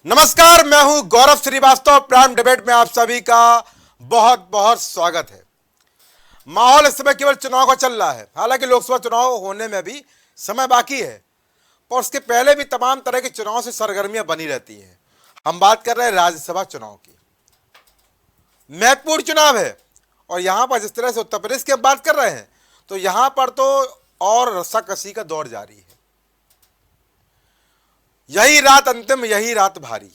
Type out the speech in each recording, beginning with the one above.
नमस्कार, मैं हूं गौरव श्रीवास्तव। प्राइम डिबेट में आप सभी का बहुत बहुत स्वागत है। माहौल इस समय केवल चुनाव का चल रहा है। हालांकि लोकसभा चुनाव होने में भी समय बाकी है, पर उसके पहले भी तमाम तरह के चुनाव से सरगर्मियां बनी रहती हैं। हम बात कर रहे हैं राज्यसभा चुनाव की। महत्वपूर्ण चुनाव है और यहां पर जिस तरह से उत्तर प्रदेश की हम बात कर रहे हैं, तो यहां पर तो और रस्साकसी का दौर जारी है। यही रात अंतिम, यही रात भारी।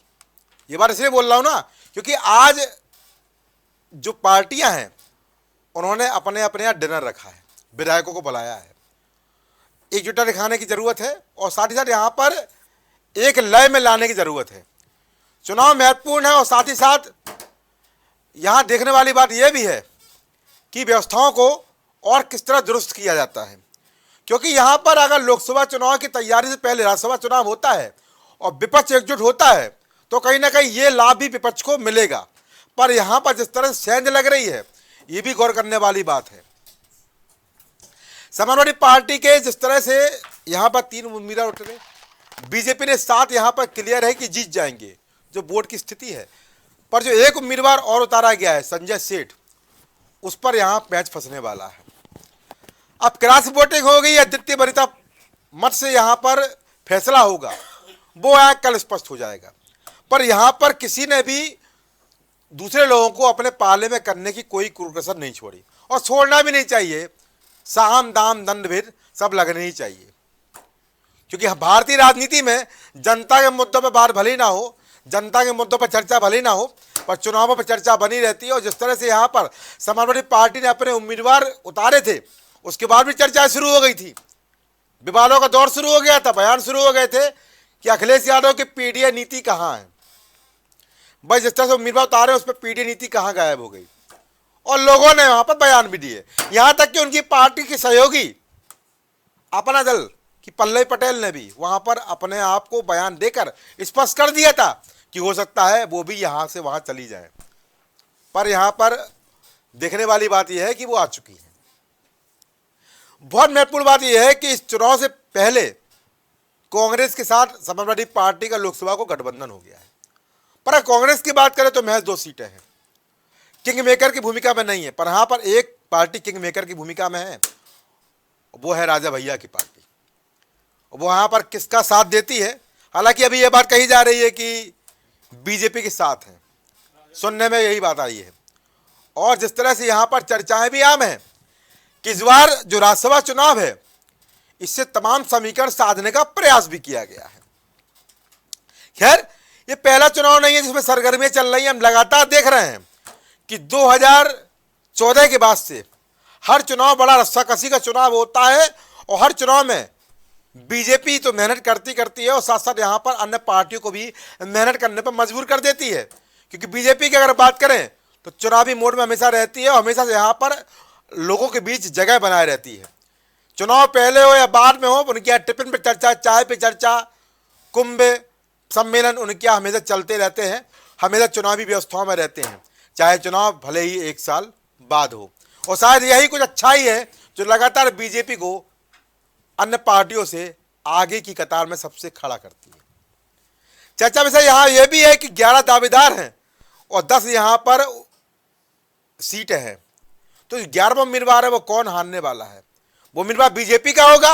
ये बात इसलिए बोल रहा हूं ना, क्योंकि आज जो पार्टियां हैं उन्होंने अपने अपने यहाँ डिनर रखा है, विधायकों को बुलाया है। एकजुटता दिखाने की जरूरत है और साथ ही साथ यहाँ पर एक लय में लाने की जरूरत है। चुनाव महत्वपूर्ण है और साथ ही साथ यहाँ देखने वाली बात यह भी है कि व्यवस्थाओं को और किस तरह दुरुस्त किया जाता है, क्योंकि यहाँ पर अगर लोकसभा चुनाव की तैयारी से पहले राज्यसभा चुनाव होता है और विपक्ष एकजुट होता है तो कहीं ना कहीं ये लाभ भी विपक्ष को मिलेगा। पर यहाँ पर जिस तरह से सेंध लग रही है, ये भी गौर करने वाली बात है। समाजवादी पार्टी के जिस तरह से यहाँ पर 3 उम्मीदवार उतरे, बीजेपी ने 7 यहाँ पर क्लियर है कि जीत जाएंगे जो बोर्ड की स्थिति है। पर जो एक उम्मीदवार और उतारा गया है, संजय सेठ, उस पर यहाँ मैच फंसने वाला है। अब क्रॉस वोटिंग हो गई है, द्वितीय वरीयता मत से यहाँ पर फैसला होगा, वो यहाँ कल स्पष्ट हो जाएगा। पर यहाँ पर किसी ने भी दूसरे लोगों को अपने पाले में करने की कोई कसर नहीं छोड़ी और छोड़ना भी नहीं चाहिए। साम दाम दंड भेद सब लगने ही चाहिए, क्योंकि भारतीय राजनीति में जनता के मुद्दों पर बात भले ना हो, जनता के मुद्दों पर चर्चा भले ना हो, पर चुनावों पर चर्चा बनी रहती है। और जिस तरह से यहाँ पर समाजवादी पार्टी ने अपने उम्मीदवार उतारे थे, उसके बाद भी चर्चा शुरू हो गई थी, विवादों का दौर शुरू हो गया था, बयान शुरू हो गए थे कि अखिलेश यादव की पीडीए नीति कहाँ है। भाई जिस तरह से उम्मीदवार उतारे उस पर पीडीए नीति कहाँ गायब हो गई, और लोगों ने वहां पर बयान भी दिए। यहां तक कि उनकी पार्टी के सहयोगी अपना दल की पल्लवी पटेल ने भी वहां पर अपने आप को बयान देकर स्पष्ट कर दिया था कि हो सकता है वो भी यहां से वहां चली जाए। पर यहां पर देखने वाली बात यह है कि वो आ चुकी है। बहुत महत्वपूर्ण बात यह है कि इस चुनाव से पहले कांग्रेस के साथ समाजवादी पार्टी का लोकसभा को गठबंधन हो गया है। पर कांग्रेस की बात करें तो महज 2 सीटें हैं, किंग मेकर की भूमिका में नहीं है। पर यहां पर एक पार्टी किंग मेकर की भूमिका में है, वो है राजा भैया की पार्टी। वो यहां पर किसका साथ देती है? हालांकि अभी यह बात कही जा रही है कि बीजेपी के साथ है, सुनने में यही बात आई है। और जिस तरह से यहां पर चर्चाएं भी आम है कि इस बार जो राज्यसभा चुनाव है, इससे तमाम समीकरण साधने का प्रयास भी किया गया है। खैर, ये पहला चुनाव नहीं है जिसमें सरगर्मियां चल रही हैं। हम लगातार देख रहे हैं कि 2014 के बाद से हर चुनाव बड़ा रस्साकसी का चुनाव होता है और हर चुनाव में बीजेपी तो मेहनत करती है और साथ साथ यहाँ पर अन्य पार्टियों को भी मेहनत करने पर मजबूर कर देती है। क्योंकि बीजेपी की अगर बात करें तो चुनावी मोड में हमेशा रहती है और हमेशा से यहाँ पर लोगों के बीच जगह बनाए रहती है। चुनाव पहले हो या बाद में हो, उनके यहाँ टिफिन पर चर्चा, चाय पे चर्चा, कुंभ सम्मेलन उनके यहाँ हमेशा चलते रहते हैं, हमेशा चुनावी व्यवस्थाओं में रहते हैं, चाहे चुनाव भले ही 1 साल बाद हो। और शायद यही कुछ अच्छा ही है जो लगातार बीजेपी को अन्य पार्टियों से आगे की कतार में सबसे खड़ा करती है। चर्चा विषय यहाँ यह भी है कि 11 दावेदार हैं और 10 यहाँ पर सीटें हैं। तो 11वां उम्मीदवार है, वो कौन हारने वाला है? वो उम्मीदवार बीजेपी का होगा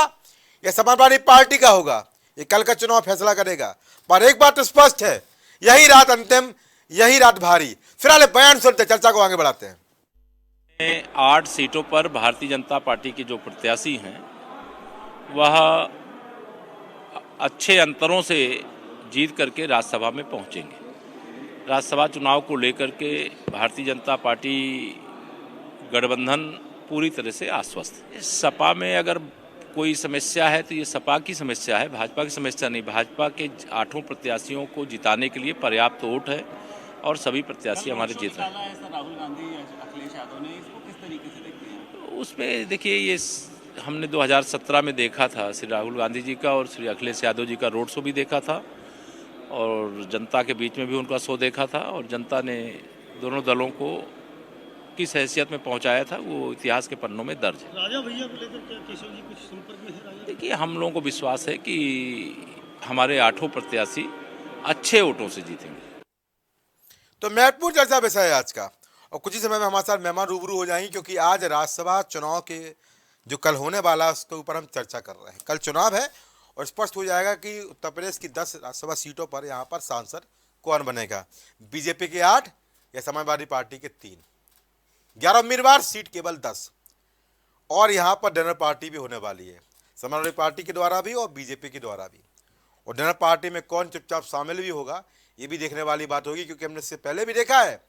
या समाजवादी पार्टी का होगा? ये कल का चुनाव फैसला करेगा। पर एक बात स्पष्ट है, यही रात अंतिम, यही रात भारी। फिलहाल बयान सुनते, चर्चा को आगे बढ़ाते हैं। 8 सीटों पर भारतीय जनता पार्टी के जो प्रत्याशी हैं वह अच्छे अंतरों से जीत करके राज्यसभा में पहुंचेंगे। राज्यसभा चुनाव को लेकर के भारतीय जनता पार्टी गठबंधन पूरी तरह से आश्वस्त है। सपा में अगर कोई समस्या है तो ये सपा की समस्या है, भाजपा की समस्या नहीं। भाजपा के 8 प्रत्याशियों को जिताने के लिए पर्याप्त वोट है और सभी प्रत्याशी हमारे जीत रहे हैं। राहुल गांधी, अखिलेश यादव ने इसको किस तरीके से देखते हैं? उसमें देखिए, ये हमने 2017 में देखा था, श्री राहुल गांधी जी का और श्री अखिलेश यादव जी का रोड शो भी देखा था और जनता के बीच में भी उनका शो देखा था और जनता ने दोनों दलों को किस हैसियत में पहुंचाया था वो इतिहास के पन्नों में दर्ज है। राजा भैया को लेकर क्या केशव जी कुछ संपर्क में है? देखिए, हम लोगों को विश्वास है कि हमारे 8 प्रत्याशी अच्छे वोटों से जीतेंगे। तो महत्वपूर्ण चर्चा विषय है आज का, और कुछ ही समय में हमारे साथ मेहमान रूबरू हो जाएंगे, क्योंकि आज राज्यसभा चुनाव के जो कल होने वाला है उसके ऊपर हम चर्चा कर रहे हैं। कल चुनाव है और स्पष्ट हो जाएगा कि उत्तर प्रदेश की 10 राज्यसभा सीटों पर यहाँ पर सांसद कौन बनेगा। बीजेपी के 8 या समाजवादी पार्टी के 3। 11 उम्मीदवार, सीट केवल 10। और यहाँ पर डिनर पार्टी भी होने वाली है, समाजवादी पार्टी के द्वारा भी और बीजेपी के द्वारा भी। और डिनर पार्टी में कौन चुपचाप शामिल भी होगा, ये भी देखने वाली बात होगी, क्योंकि हमने इससे पहले भी देखा है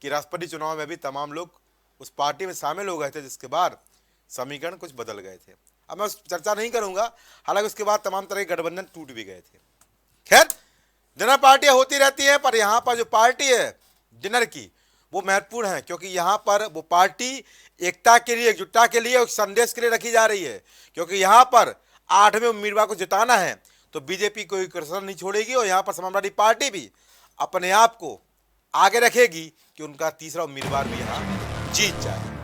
कि राष्ट्रपति चुनाव में भी तमाम लोग उस पार्टी में शामिल हो गए थे, जिसके बाद समीकरण कुछ बदल गए थे। अब मैं उस चर्चा नहीं करूंगा, हालांकि उसके बाद तमाम तरह के गठबंधन टूट भी गए थे। खैर, डिनर पार्टियां होती रहती हैं, पर यहाँ पर जो पार्टी है डिनर की, वो महत्वपूर्ण है, क्योंकि यहाँ पर वो पार्टी एकता के लिए, एकजुटता के लिए, एक संदेश के लिए रखी जा रही है। क्योंकि यहाँ पर 8वें उम्मीदवार को जिताना है तो बीजेपी कोई कसर नहीं छोड़ेगी, और यहाँ पर समाजवादी पार्टी भी अपने आप को आगे रखेगी कि उनका तीसरा उम्मीदवार भी यहाँ जीत जाए।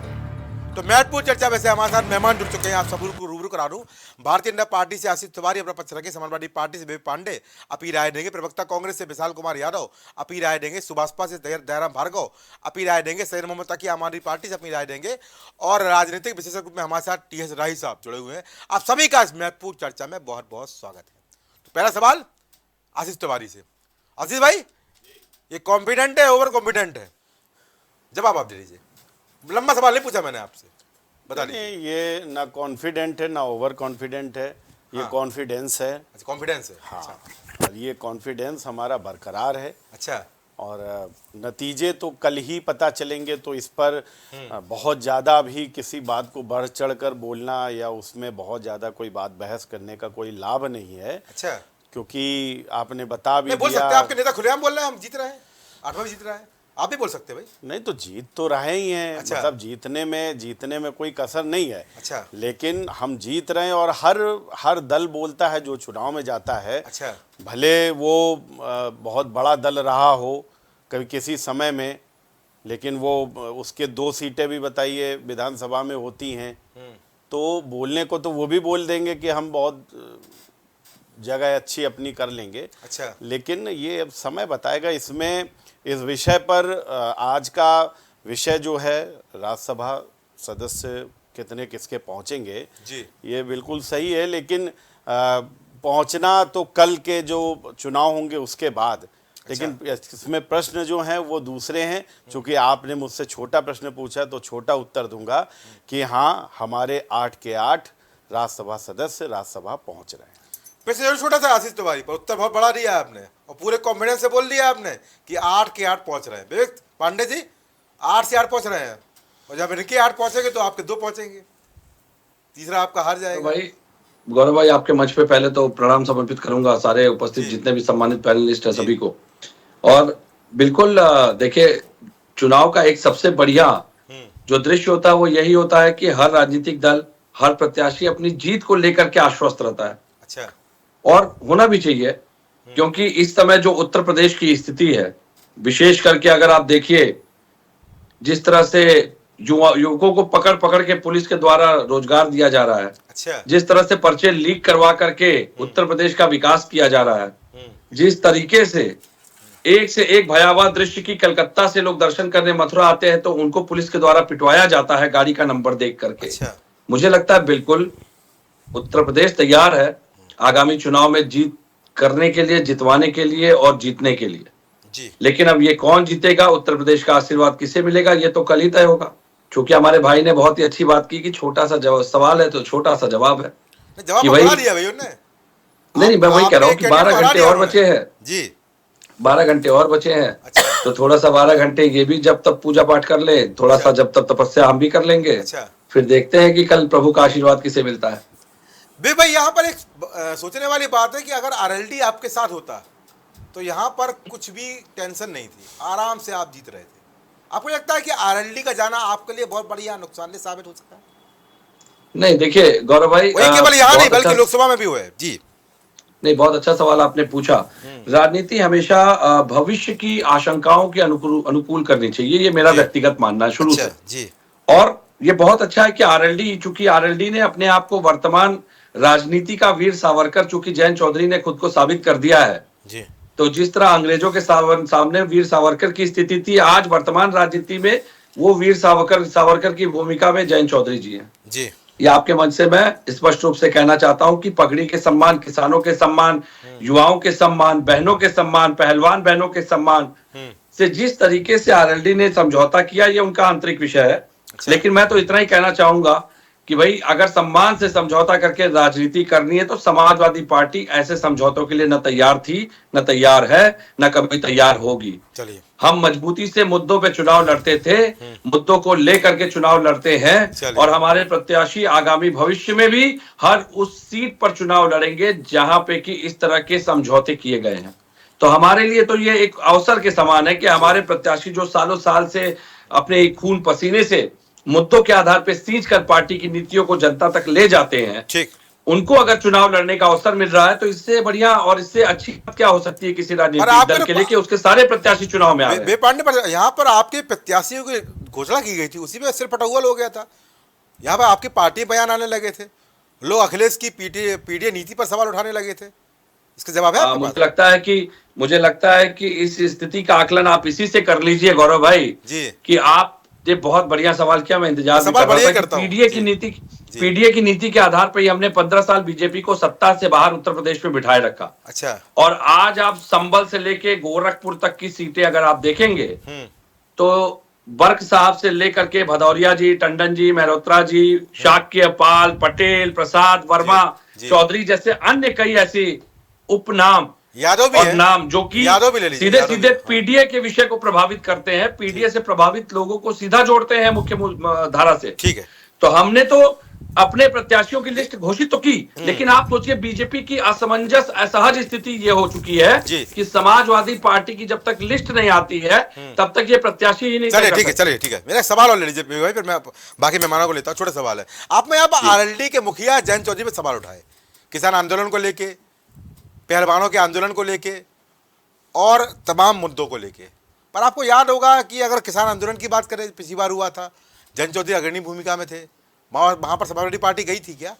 तो महत्वपूर्ण चर्चा वैसे हमारे साथ मेहमान जुड़ चुके हैं, आप सब को रूबरू करा दूं। भारतीय जनता पार्टी से आशीष तिवारी अपना पक्ष रखे, समाजवादी पार्टी से विवेक पांडे अपनी राय देंगे, प्रवक्ता कांग्रेस से विशाल कुमार यादव अपनी राय देंगे, सुभाषपा से दयाराम भार्गव अपनी राय देंगे, सैयद मोहम्मद तकी आम आदमी पार्टी से अपनी राय देंगे, और राजनीतिक विशेषज्ञ में हमारे साथ टी एस राही साहब जुड़े हुए हैं। आप सभी का इस महत्वपूर्ण चर्चा में बहुत बहुत स्वागत है। तो पहला सवाल आशीष तिवारी से। आशीष भाई, ये कॉन्फिडेंट है, ओवर कॉन्फिडेंट है? जवाब आप दे दीजिए। लंबा सवाल नहीं पूछा मैंने आपसे, बता दीजिए। ये ना कॉन्फिडेंट है ना ओवर कॉन्फिडेंट है, ये कॉन्फिडेंस है। अच्छा, कॉन्फिडेंस है। हाँ। अच्छा। और ये कॉन्फिडेंस हमारा बरकरार है। अच्छा। और नतीजे तो कल ही पता चलेंगे, तो इस पर बहुत ज़्यादा भी किसी बात को बढ़ चढ़ कर बोलना या उसमें बहुत ज़्यादा कोई बात बहस करने का कोई लाभ नहीं है। अच्छा, क्योंकि आपने बता भी बोल दिया। सकते हैं, आपके नेता खुलेआम बोल रहे हैं हम जीत रहे हैं, 8वां भी जीत रहा है, आप भी बोल सकते हैं भाई। नहीं तो जीत तो रहे ही हैं। अच्छा। मतलब जीतने में कोई कसर नहीं है। अच्छा। लेकिन हम जीत रहे हैं, और हर दल बोलता है जो चुनाव में जाता है। अच्छा। भले वो बहुत बड़ा दल रहा हो कभी किसी समय में, लेकिन वो उसके 2 सीटें भी बताइए विधानसभा में होती हैं, तो बोलने को तो वो भी बोल देंगे कि हम बहुत जगह अच्छी अपनी कर लेंगे। अच्छा। लेकिन ये अब समय बताएगा। इसमें इस विषय पर आज का विषय जो है राज्यसभा सदस्य कितने किसके पहुंचेंगे जी, ये बिल्कुल सही है। लेकिन पहुंचना तो कल के जो चुनाव होंगे उसके बाद। लेकिन इसमें प्रश्न जो हैं वो दूसरे हैं। चूंकि आपने मुझसे छोटा प्रश्न पूछा तो छोटा उत्तर दूंगा कि हाँ, हमारे 8 के 8 राज्यसभा सदस्य राज्यसभा पहुंच रहे हैं। वैसे जरूर छोटा था आशीष तिवारी, पर उत्तर बहुत बड़ा दिया आपने, और पूरे कॉन्फिडेंस से बोल दिया आपने कि 8 के 8 पहुंच रहे हैं। विवेक पांडे जी, 8 से 8 पहुंच रहे हैं, और जब इनके 8 पहुंचेंगे तो आपके 2 पहुंचेंगे, तीसरा आपका हार जाएगा। तो भाई गौरव भाई, आपके मंच पे पहले तो प्रणाम समर्पित करूंगा सारे उपस्थित जितने भी सम्मानित पैनलिस्ट है सभी को। और बिल्कुल देखिए, चुनाव का एक सबसे बढ़िया जो दृश्य होता है वो यही होता है कि हर राजनीतिक दल, हर प्रत्याशी अपनी जीत को लेकर के आश्वस्त रहता है। अच्छा। और होना भी चाहिए, क्योंकि इस समय जो उत्तर प्रदेश की स्थिति है, विशेष करके अगर आप देखिए जिस तरह से युवकों को पकड़ पकड़ के पुलिस के द्वारा रोजगार दिया जा रहा है, अच्छा। जिस तरह से पर्चे लीक करवा करके उत्तर प्रदेश का विकास किया जा रहा है, जिस तरीके से एक भयावह दृश्य की कलकत्ता से लोग दर्शन करने मथुरा आते हैं तो उनको पुलिस के द्वारा पिटवाया जाता है गाड़ी का नंबर देख करके। अच्छा। मुझे लगता है बिल्कुल उत्तर प्रदेश तैयार है आगामी चुनाव में जीत करने के लिए, जितवाने के लिए और जीतने के लिए जी। लेकिन अब ये कौन जीतेगा, उत्तर प्रदेश का आशीर्वाद किसे मिलेगा, ये तो कल ही तय होगा। क्योंकि हमारे भाई ने बहुत ही अच्छी बात की कि छोटा सा सवाल है तो छोटा सा जवाब है। जवाब बता दिया भाई उन्होंने। नहीं, मैं वही कह रहा हूँ कि 12 घंटे और बचे हैं जी, 12 घंटे और बचे हैं। अच्छा। तो थोड़ा सा 12 घंटे ये भी जब तक पूजा पाठ कर ले, थोड़ा सा जब तक तपस्या हम भी कर लेंगे। अच्छा। फिर देखते हैं कि कल प्रभु का आशीर्वाद किसे मिलता है। बे भाई, यहाँ पर एक सोचने वाली बात है कि अगर आरएलडी आपके साथ होता तो यहाँ पर कुछ भी टेंशन नहीं थी, आराम से आप जीत रहे थे। आपको लगता है कि आरएलडी का जाना आपके लिए बहुत बढ़िया नुकसानदेह साबित हो सकता है? नहीं, देखिए गौरव भाई, वही केवल यहाँ नहीं बल्कि लोकसभा में भी हुआ है जी। नहीं, बहुत अच्छा सवाल आपने पूछा। राजनीति हमेशा भविष्य की आशंकाओं के अनुकूल करनी चाहिए, ये मेरा व्यक्तिगत मानना है शुरू से जी। और ये बहुत अच्छा है कि आरएलडी, चूंकि आरएलडी ने अपने आप को वर्तमान राजनीति का वीर सावरकर, चूंकि जयंत चौधरी ने खुद को साबित कर दिया है जी, तो जिस तरह अंग्रेजों के सामने वीर सावरकर की स्थिति थी, आज वर्तमान राजनीति में वो वीर सावरकर की भूमिका में जयंत चौधरी जी हैं। जी ये आपके मंच से मैं स्पष्ट रूप से कहना चाहता हूं कि पगड़ी के सम्मान, किसानों के सम्मान, युवाओं के सम्मान, बहनों के सम्मान, पहलवान बहनों के सम्मान से जिस तरीके से आरएलडी ने समझौता किया, ये उनका आंतरिक विषय है। लेकिन मैं तो इतना ही कहना चाहूंगा कि भाई अगर सम्मान से समझौता करके राजनीति करनी है तो समाजवादी पार्टी ऐसे समझौतों के लिए न तैयार थी, न तैयार है, न कभी तैयार होगी। चलिए, हम मजबूती से मुद्दों पे चुनाव लड़ते थे, मुद्दों को लेकर के चुनाव लड़ते हैं और हमारे प्रत्याशी आगामी भविष्य में भी हर उस सीट पर चुनाव लड़ेंगे जहां पे कि इस तरह के समझौते किए गए हैं। तो हमारे लिए तो ये एक अवसर के समान है कि हमारे प्रत्याशी जो सालों साल से अपने खून पसीने से मुद्दों के आधार पर सींच कर पार्टी की नीतियों को जनता तक ले जाते हैं, ठीक, उनको अगर चुनाव लड़ने का अवसर मिल रहा है तो इससे बढ़िया और इससे अच्छी बात क्या हो सकती है किसी राजनीतिक दल के लिए कि उसके सारे प्रत्याशी चुनाव में आ गए। पांडे पर यहाँ पर आपके प्रत्याशियों की घोषणा की गई थी, उसी में सिर फटौल हो गया था। यहाँ पर आपकी पार्टी बयान आने लगे थे, लोग अखिलेश की पीडीए नीति पर सवाल उठाने लगे थे। इसका जवाब है? मुझे लगता है कि इस स्थिति का आकलन आप इसी से कर लीजिए गौरव भाई जी, कि आप ये बहुत बढ़िया सवाल किया, मैं इंतजार भी कर रहा था। पीडीए की नीति के आधार पर ही हमने 15 साल बीजेपी को सत्ता से बाहर उत्तर प्रदेश में बिठाए रखा। अच्छा, और आज आप संभल से लेके गोरखपुर तक की सीटें अगर आप देखेंगे तो बर्क साहब से लेकर के भदौरिया जी, टंडन जी, मेहरोत्रा जी, शाक्य पाल, पटेल, प्रसाद वर्मा, चौधरी जैसे अन्य कई ऐसे उपनाम यादव भी और है, नाम जो कि सीधे सीधे पीडीए के विषय को प्रभावित करते हैं, पीडीए से प्रभावित लोगों को सीधा जोड़ते हैं मुख्य धारा से। ठीक है, तो हमने तो अपने प्रत्याशियों की लिस्ट घोषित तो की, लेकिन आप सोचिए बीजेपी की असमंजस असहज स्थिति ये हो चुकी है कि समाजवादी पार्टी की जब तक लिस्ट नहीं आती है तब तक ये प्रत्याशी ही नहीं। चलिए ठीक है, मेरा सवाल और ले लीजिए भाई, फिर मैं बाकी मेहमानों को लेता हूँ। छोटा सवाल है, आपने यहाँ पर आरएलडी के मुखिया जयंत चौधरी पर सवाल उठाए, किसान आंदोलन को लेके, पहलवानों के आंदोलन को लेके और तमाम मुद्दों को लेके। पर आपको याद होगा कि अगर किसान आंदोलन की बात करें, पिछली बार हुआ था, जयंत चौधरी अग्रणी भूमिका में थे, वहां पर समाजवादी पार्टी गई थी क्या?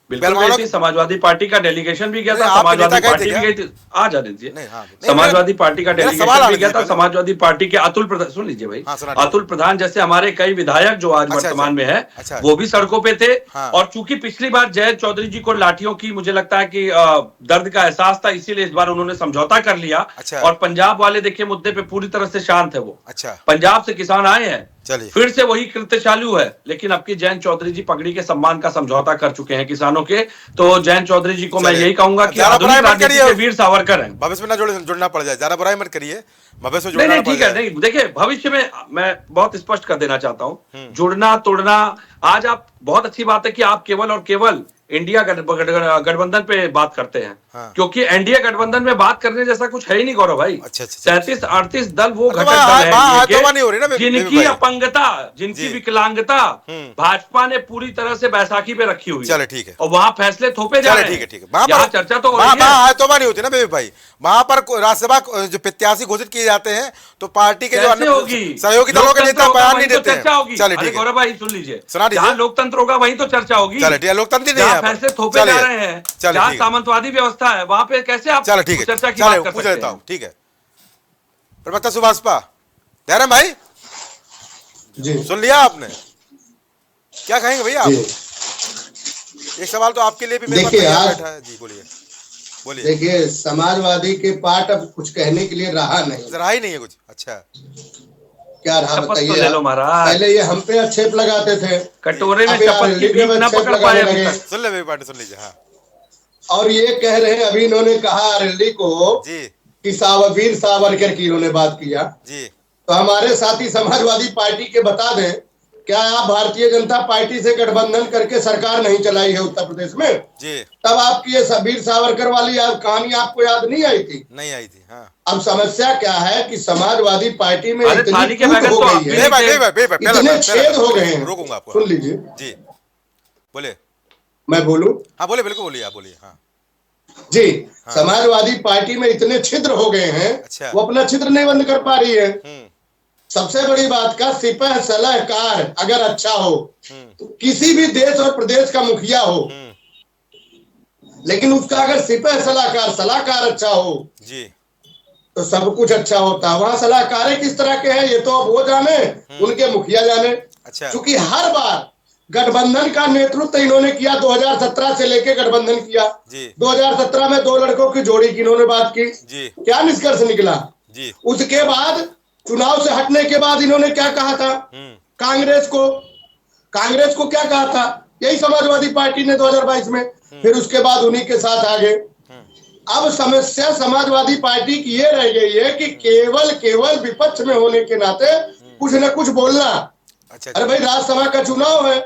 बिल्कुल गई थी, समाजवादी पार्टी का डेलीगेशन भी गया था, समाजवादी पार्टी भी गई थी। आ जाने दीजिए, समाजवादी पार्टी का डेलीगेशन भी गया था, समाजवादी पार्टी के अतुल प्रधान, सुन लीजिए भाई, अतुल प्रधान जैसे हमारे कई विधायक जो आज वर्तमान में है वो भी सड़कों पे थे। और चूंकि पिछली बार जयंत चौधरी जी को लाठियों की मुझे लगता है कि दर्द का एहसास था, इसीलिए इस बार उन्होंने समझौता कर लिया। और पंजाब वाले देखिए मुद्दे पे पूरी तरह से शांत है वो। पंजाब से किसान आए हैं, फिर से वही कृत्य चालू है, लेकिन अब की जयंत चौधरी जी पगड़ी के सम्मान का समझौता कर चुके हैं किसानों के। तो जयंत चौधरी जी को मैं यही कहूंगा कि आधुनिक राजनीति के वीर सावरकर हैं। भविष्य में ना जुड़ना पड़ जाए, ज्यादा बुराई मत करिए, भविष्य में नहीं ठीक है, नहीं देखिए भविष्य में मैं बहुत स्पष्ट कर देना चाहता हूं, जुड़ना तोड़ना, आज आप बहुत अच्छी बात है कि आप केवल और केवल इंडिया गठबंधन पे बात करते हैं। क्योंकि एनडीए गठबंधन में बात करने जैसा कुछ है ही नहीं गौरव भाई। 37-38 दल वो घटक दल है जिनकी अपंगता, जिनकी विकलांगता भाजपा ने पूरी तरह से बैसाखी पे रखी हुई है। ठीक है, और वहां फैसले थोपे जा रहे हैं। ठीक है, वहां चर्चा तो तोबा नहीं होती ना बेबी भाई, वहां पर राज्यसभा जो प्रत्याशी घोषित किए जाते हैं तो पार्टी के जो सहयोगी दलों के नेता बयान नहीं देते हैं। चलिए ठीक है गौरव भाई, सुन लीजिए, जहां लोकतंत्र होगा वहीं तो चर्चा होगी। लोकतंत्र नहीं है, फैसले थोपे जा रहे हैं, जहां सामंतवादी व्यवस्था है वहां पे कैसे आप चर्चा की बात कर सकते हैं? ठीक है, प्रवक्ता सुभाषपा धैर्य भाई जी, सुन लिया आपने, क्या कहेंगे भैया आप? एक सवाल तो आपके लिए भी मेरे पास बैठा है जी, बोलिए। देखिए, समाजवादी के पार्ट अब कुछ कहने के लिए रहा ही नहीं है कुछ। अच्छा, क्या रहा बताइए? पहले ये हम पे आक्षेप लगाते थे, कटोरे में शपथ की भीख ना पकड़ पाए अभी तक। सुन लीजिए। हाँ, और ये कह रहे हैं, अभी इन्होंने कहा आरएलडी को जी कि वीर सावरकर की इन्होंने बात किया जी। तो हमारे साथी समाजवादी पार्टी के बता दें, क्या आप भारतीय जनता पार्टी से गठबंधन करके सरकार नहीं चलाई है उत्तर प्रदेश में जी? तब आपकी ये वीर सावरकर वाली कहानी आपको याद नहीं आई थी? नहीं आई थी। हाँ, अब समस्या क्या है कि समाजवादी पार्टी में इतनी इतने छेद हो गए हैं। रोकूंगा आपको, सुन लीजिए जी, बोले। मैं बोलूं? हाँ बोले, बिल्कुल बोलिए, आप बोलिए। हाँ जी, हाँ। समाजवादी पार्टी में इतने छिद्र हो गए हैं, अच्छा। वो अपना छिद्र नहीं बंद कर पा रही है। सबसे बड़ी बात का सिपह सलाहकार अगर अच्छा हो तो किसी भी देश और प्रदेश का मुखिया हो, लेकिन उसका अगर सिपह सलाहकार अच्छा हो जी तो सब कुछ अच्छा होता है। वहां सलाहकार किस तरह के हैं ये तो अब वो जाने, उनके मुखिया जाने। अच्छा क्योंकि हर बार गठबंधन का नेतृत्व इन्होंने किया, 2017 से लेके गठबंधन किया। जी 2017 में 2 लड़कों की जोड़ी की इन्होंने बात की, जी क्या निष्कर्ष निकला? जी उसके बाद चुनाव से हटने के बाद इन्होंने क्या कहा था कांग्रेस को क्या कहा था? यही समाजवादी पार्टी ने 2022 में, फिर उसके बाद उन्हीं के साथ आगे। अब समस्या समाजवादी पार्टी की ये रह गई है कि केवल विपक्ष में होने के नाते कुछ न कुछ बोलना। अच्छा अरे भाई, राज्यसभा का चुनाव है,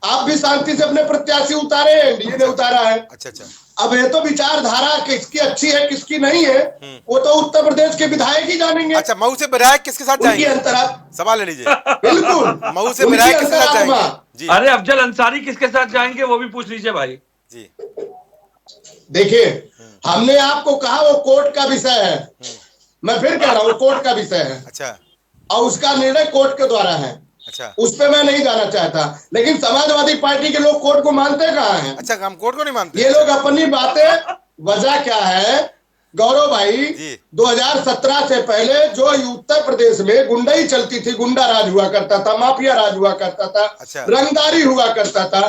आप भी शांति से अपने प्रत्याशी उतारे, एनडीए ने उतारा है। अच्छा अच्छा अब ये तो विचारधारा किसकी अच्छी है किसकी नहीं है वो तो उत्तर प्रदेश के विधायक ही जानेंगे। अच्छा, मऊ से विधायक किसके साथ उनकी जाएंगे? अंतरात्मा, सवाल ले लीजिए। बिल्कुल मऊ से उनकी विधायक किसके साथ अंतरात्मा। जाएंगे? जी अरे अफजल अंसारी किसके साथ जाएंगे वो भी पूछ लीजिए भाई। जी देखिए, हमने आपको कहा वो कोर्ट का विषय है, मैं फिर कह रहा हूँ कोर्ट का विषय है अच्छा और उसका निर्णय कोर्ट के द्वारा है, अच्छा उस पे मैं नहीं जाना चाहता। लेकिन समाजवादी पार्टी के लोग कोर्ट को मानते कहाँ हैं? अच्छा, हम कोर्ट को नहीं मानते। ये लोग अपनी बातें, वजह क्या है गौरव भाई? जी 2017 से पहले जो उत्तर प्रदेश में गुंडाई चलती थी, गुंडा राज हुआ करता था, माफिया राज हुआ करता था, अच्छा। रंगदारी हुआ करता था,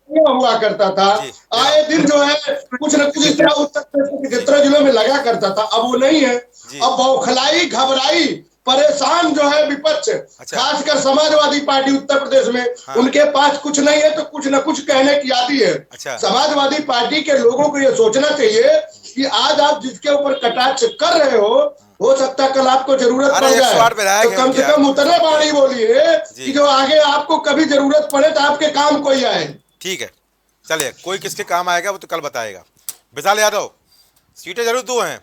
हुआ करता था, जी। आए दिन जो है कुछ न कुछ इस तरह उत्तर प्रदेश के 17 जिलों में लगा करता था। अब वो नहीं है। जी। अब बौखलाई, घबराई, परेशान जो है विपक्ष, अच्छा। खासकर समाजवादी पार्टी उत्तर प्रदेश में, हाँ। उनके पास कुछ नहीं है तो कुछ न कुछ कहने की आदि है। अच्छा। समाजवादी पार्टी के लोगों को यह सोचना चाहिए कि आज आप जिसके ऊपर कटाक्ष कर रहे हो सकता है कल आपको जरूरत अरे पड़ 108 विधायक जाए, तो हैं कम से क्या? कम उतने बाणी बोलिए जी। कि जो आगे आपको कभी जरूरत पड़े तो आपके काम कोई आए। ठीक है, चलिए, कोई किसके काम आएगा वो तो कल बताएगा। विशाल यादव, सीटें जरूर 2 हैं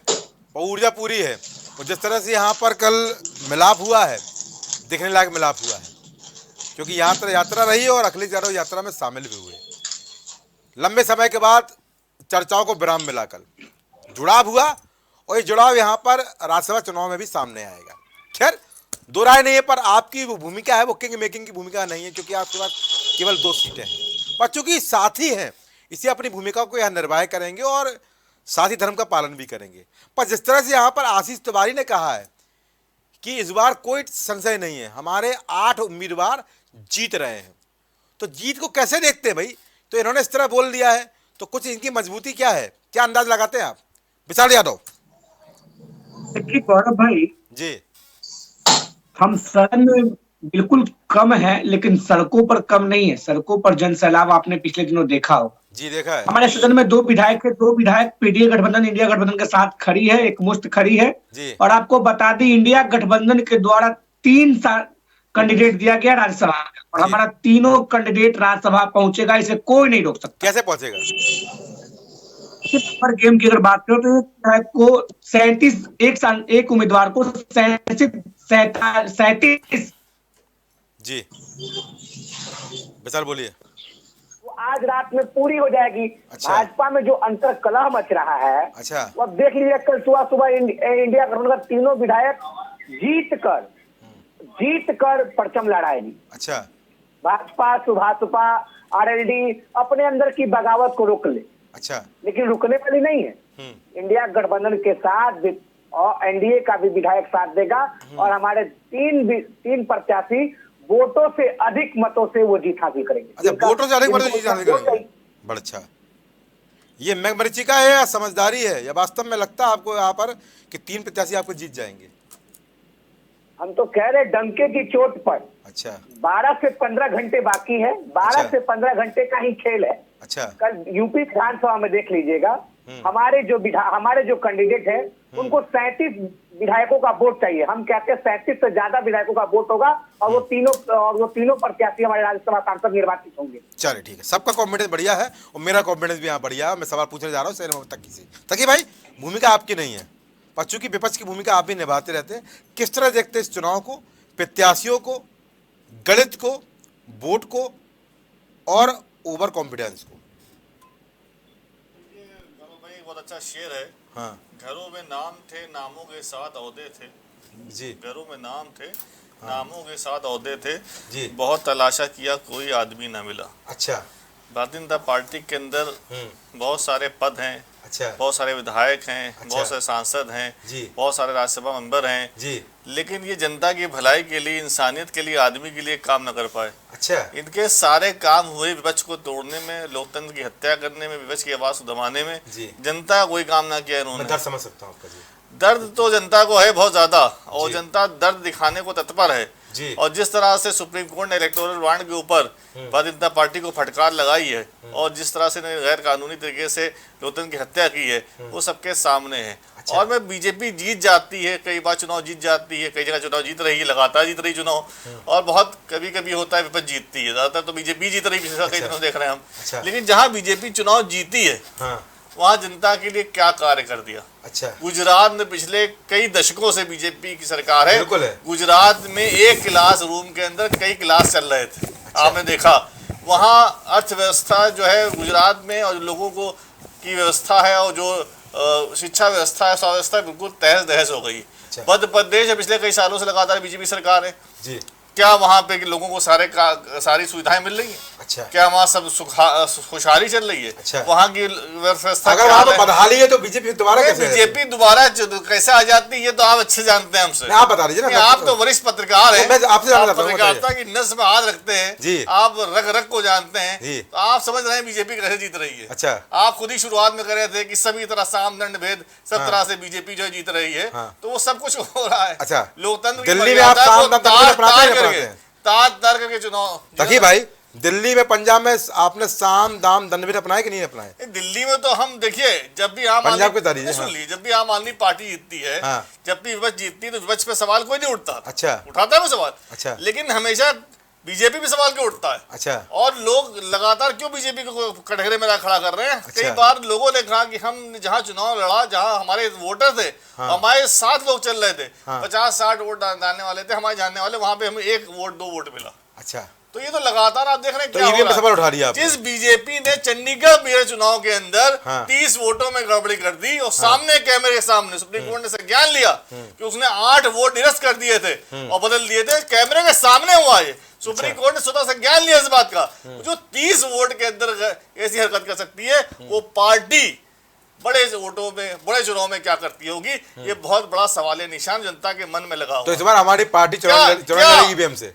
और ऊर्जा पूरी है, और जिस तरह से यहाँ पर कल मिलाप हुआ है, दिखने लायक मिलाप हुआ है, क्योंकि यहाँ यात्रा रही और अखिलेश यादव यात्रा में शामिल भी हुए। लंबे समय के बाद चर्चाओं को विराम मिला, कल जुड़ाव हुआ और ये जुड़ाव यहाँ पर राज्यसभा चुनाव में भी सामने आएगा। खैर, दो राय नहीं है, पर आपकी वो भूमिका है वो किंग मेकिंग की भूमिका नहीं है, क्योंकि आपके पास केवल 2 सीटें हैं, पर चूंकि साथी हैं इसी अपनी भूमिका को यहाँ निर्वाह करेंगे और साथी धर्म का पालन भी करेंगे। पर जिस तरह से यहाँ पर आशीष तिवारी ने कहा है कि इस बार कोई संशय नहीं है, हमारे 8 उम्मीदवार जीत रहे हैं, तो जीत को कैसे देखते हैं भाई? तो इन्होंने इस तरह बोल दिया है, तो कुछ इनकी मजबूती क्या है, क्या अंदाज लगाते हैं आप? विशाल यादव देखिए गौरव भाई, जी। हम सदन में बिल्कुल कम है लेकिन सड़कों पर कम नहीं है। सड़कों पर जन सैलाब आपने पिछले दिनों देखा हो। जी देखा है। हमारे सदन में 2 विधायक है, 2 विधायक पीडीए गठबंधन इंडिया गठबंधन के साथ खड़ी है, एक मुश्त खड़ी है जी। और आपको बता दी इंडिया गठबंधन के द्वारा 3 कैंडिडेट दिया गया राज्यसभा में और जी। हमारा तीनों कैंडिडेट राज्यसभा पहुंचेगा, इसे कोई नहीं रोक सकता। कैसे पहुंचेगा? पर गेम की अगर बात करो तो विधायक को 37 एक उम्मीदवार को 37 जी विशाल बोलिए। वो आज रात में पूरी हो जाएगी। अच्छा। भाजपा में जो अंतर कलह मच रहा है, अच्छा। वो अब देख लीजिए, कल सुबह इंडिया गठबंधन का तीनों विधायक जीत कर परचम लहराएगी। अच्छा। भाजपा, सुभाषपा, आरएलडी अपने अंदर की बगावत को रोक ले, अच्छा। लेकिन रुकने वाली नहीं है। इंडिया गठबंधन के साथ और एनडीए का भी विधायक साथ देगा और हमारे तीन प्रत्याशी वोटों से अधिक मतों से वो जीत हासिल करेंगे। अच्छा, वोटों से अधिक मतों से जीत हासिल करेंगे, बड़ा अच्छा। ये मरीचिका है या समझदारी है, या वास्तव में लगता है आपको यहाँ पर कि 3 प्रत्याशी आपको जीत जाएंगे? हम तो कह रहे डंके की चोट पर। अच्छा। 12 से 15 घंटे बाकी है, 12 अच्छा। से 15 घंटे का ही खेल है। अच्छा। कल यूपी विधानसभा में देख लीजिएगा, हमारे जो कैंडिडेट है उनको 37 विधायकों का वोट चाहिए। हम कहते हैं 37 से ज्यादा विधायकों का वोट होगा और वो तीनों प्रत्याशी हमारे राज्यसभा सांसद निर्वाचित होंगे। चलिए ठीक है, सबका कॉन्फिडेंस बढ़िया है और मेरा कॉन्फिडेंस भी यहाँ बढ़िया है। मैं सवाल पूछने जा रहा हूँ सैन तकी से। तकी भाई, भूमिका आपकी नहीं है, पर चूंकि विपक्ष की भूमिका आप भी निभाते रहते हैं, किस तरह देखते हैं इस चुनाव को, प्रत्याशियों को, गणित को, वोट को और ओवर कॉन्फिडेंस को? बहुत अच्छा शेर है। हाँ घरों में नाम थे, नामों के साथ औहदे थे। जी। घरों में नाम थे, नामों के साथ औहदे थे। जी। बहुत तलाशा किया, कोई आदमी ना मिला। अच्छा। भारतीय जनता पार्टी के अंदर बहुत सारे पद हैं, अच्छा बहुत सारे विधायक हैं, अच्छा। बहुत सारे सांसद हैं, जी। बहुत सारे राज्यसभा मेंबर हैं जी। लेकिन ये जनता की भलाई के लिए, इंसानियत के लिए, आदमी के लिए काम न कर पाए। अच्छा इनके सारे काम हुए विपक्ष को तोड़ने में, लोकतंत्र की हत्या करने में, विपक्ष की आवाज को दबाने में। जी। जनता का कोई काम ना किया मैं इन्होंने। दर्द समझ सकता हूँ आपका जी। दर्द तो जनता को है बहुत ज्यादा, और जी। जनता दर्द दिखाने को तत्पर है। जी। और जिस तरह से सुप्रीम कोर्ट ने इलेक्टोरल बॉन्ड के ऊपर भारतीय जनता पार्टी को फटकार लगाई है, और जिस तरह से गैर कानूनी तरीके से लोकतंत्र की हत्या की है, वो सबके सामने है। अच्छा। और मैं बीजेपी जीत जाती है, कई बार चुनाव जीत जाती है, कई जगह चुनाव जीत रही है, लगातार जीत रही चुनाव, और बहुत कभी कभी होता है विपक्ष जीतती है। ज्यादातर तो बीजेपी जीत रही है, कई दिनों देख रहे हैं हम। अच्छा। लेकिन जहाँ बीजेपी चुनाव जीती है, हाँ वहाँ जनता के लिए क्या कार्य कर दिया। अच्छा गुजरात में पिछले कई दशकों से बीजेपी की सरकार है। बिल्कुल है। गुजरात में एक क्लास रूम के अंदर कई क्लास चल रहे थे। आपने देखा वहाँ अर्थव्यवस्था जो है गुजरात में, और लोगों को की व्यवस्था है, और जो शिक्षा व्यवस्था है, स्वास्थ्य व्यवस्था बिल्कुल तहस नहस हो गई। अच्छा। मध्य प्रदेश है, पिछले कई सालों से लगातार बीजेपी सरकार है। जी। क्या वहाँ पे लोगों को सारी सुविधाएं मिल रही हैं? अच्छा क्या वहाँ सब खुशहाली चल रही है? अच्छा। वहाँ की व्यवस्था अगर क्या वहाँ है? पे बदहाली है तो बीजेपी दोबारा कैसे है? बीजेपी दोबारा कैसे आ जाती है, ये तो आप अच्छे जानते हैं हमसे। नहीं, आप बता दीजिए ना। नहीं, आप तो वरिष्ठ पत्रकार हैं, तो मैं आपसे जानना चाहता हूँ, पत्रकारिता की नस में हाथ रखते हैं जी। आप, रग रग को जानते हैं, जी। तो आप समझ रहे हैं बीजेपी कैसे जीत रही है। अच्छा। आप खुद ही शुरुआत में कर रहे थे कि सभी तरह साम दंड भेद सब हाँ। तरह से बीजेपी जो है जीत रही है, हाँ। तो वो सब कुछ हो रहा है। अच्छा। लोकतंत्र की दिल्ली में आप मर्यादा साम को दंड भेद तार अपनाते हैं, तार अपनाते करके हैं। तार करके चुनाव। तकी भाई, दिल्ली में, पंजाब में आपने साम दाम दंडभेद अपनाए कि नहीं अपनाए? दिल्ली में तो हम देखिए, जब भी आम पंजाब आदमी- की तारीफ है, सुन हाँ। लीजिए, जब भी आम आदमी पार्टी जीतती है, हाँ। जब भी विपक्ष जीतती है, तो विपक्ष पे सवाल कोई नहीं उठता। अच्छा। उठाता है वो सवाल। अच्छा। लेकिन हमेशा बीजेपी भी सवाल क्यों उठता है? अच्छा। और लोग लगातार क्यों बीजेपी को कटघरे में खड़ा कर रहे हैं? अच्छा। कई बार लोगों ने कहा कि हम जहां चुनाव लड़ा, जहां हमारे वोटर थे, हाँ। हमारे 7 लोग चल रहे थे, हाँ। 50-60 वोट डालने वाले थे हमारे जानने वाले, वहां पे हमें 1 वोट 2 वोट मिला। अच्छा। तो ये तो लगातार आप देख रहे हैं तो क्या हो ईवीएम पे रहा है। सवाल उठा लिया आपने। जिस बीजेपी ने चंडीगढ़ मेयर चुनाव के अंदर हाँ। 30 वोटों में गड़बड़ी कर दी, और सामने कैमरे के सामने सुप्रीम कोर्ट ने संज्ञान लिया कि उसने 8 वोट निरस्त कर दिए थे और बदल दिए थे, कैमरे के सामने हुआ ये। सुप्रीम कोर्ट ने स्वतः संज्ञान लिया इस बात का। जो 30 वोट के अंदर ऐसी हरकत कर सकती है, वो पार्टी बड़े वोटों में, बड़े चुनाव में क्या करती होगी, ये बहुत बड़ा सवाल है, निशान जनता के मन में लगा तो इस हुआ। बार हमारी पार्टी चुनाव लड़ेगी ईवीएम से।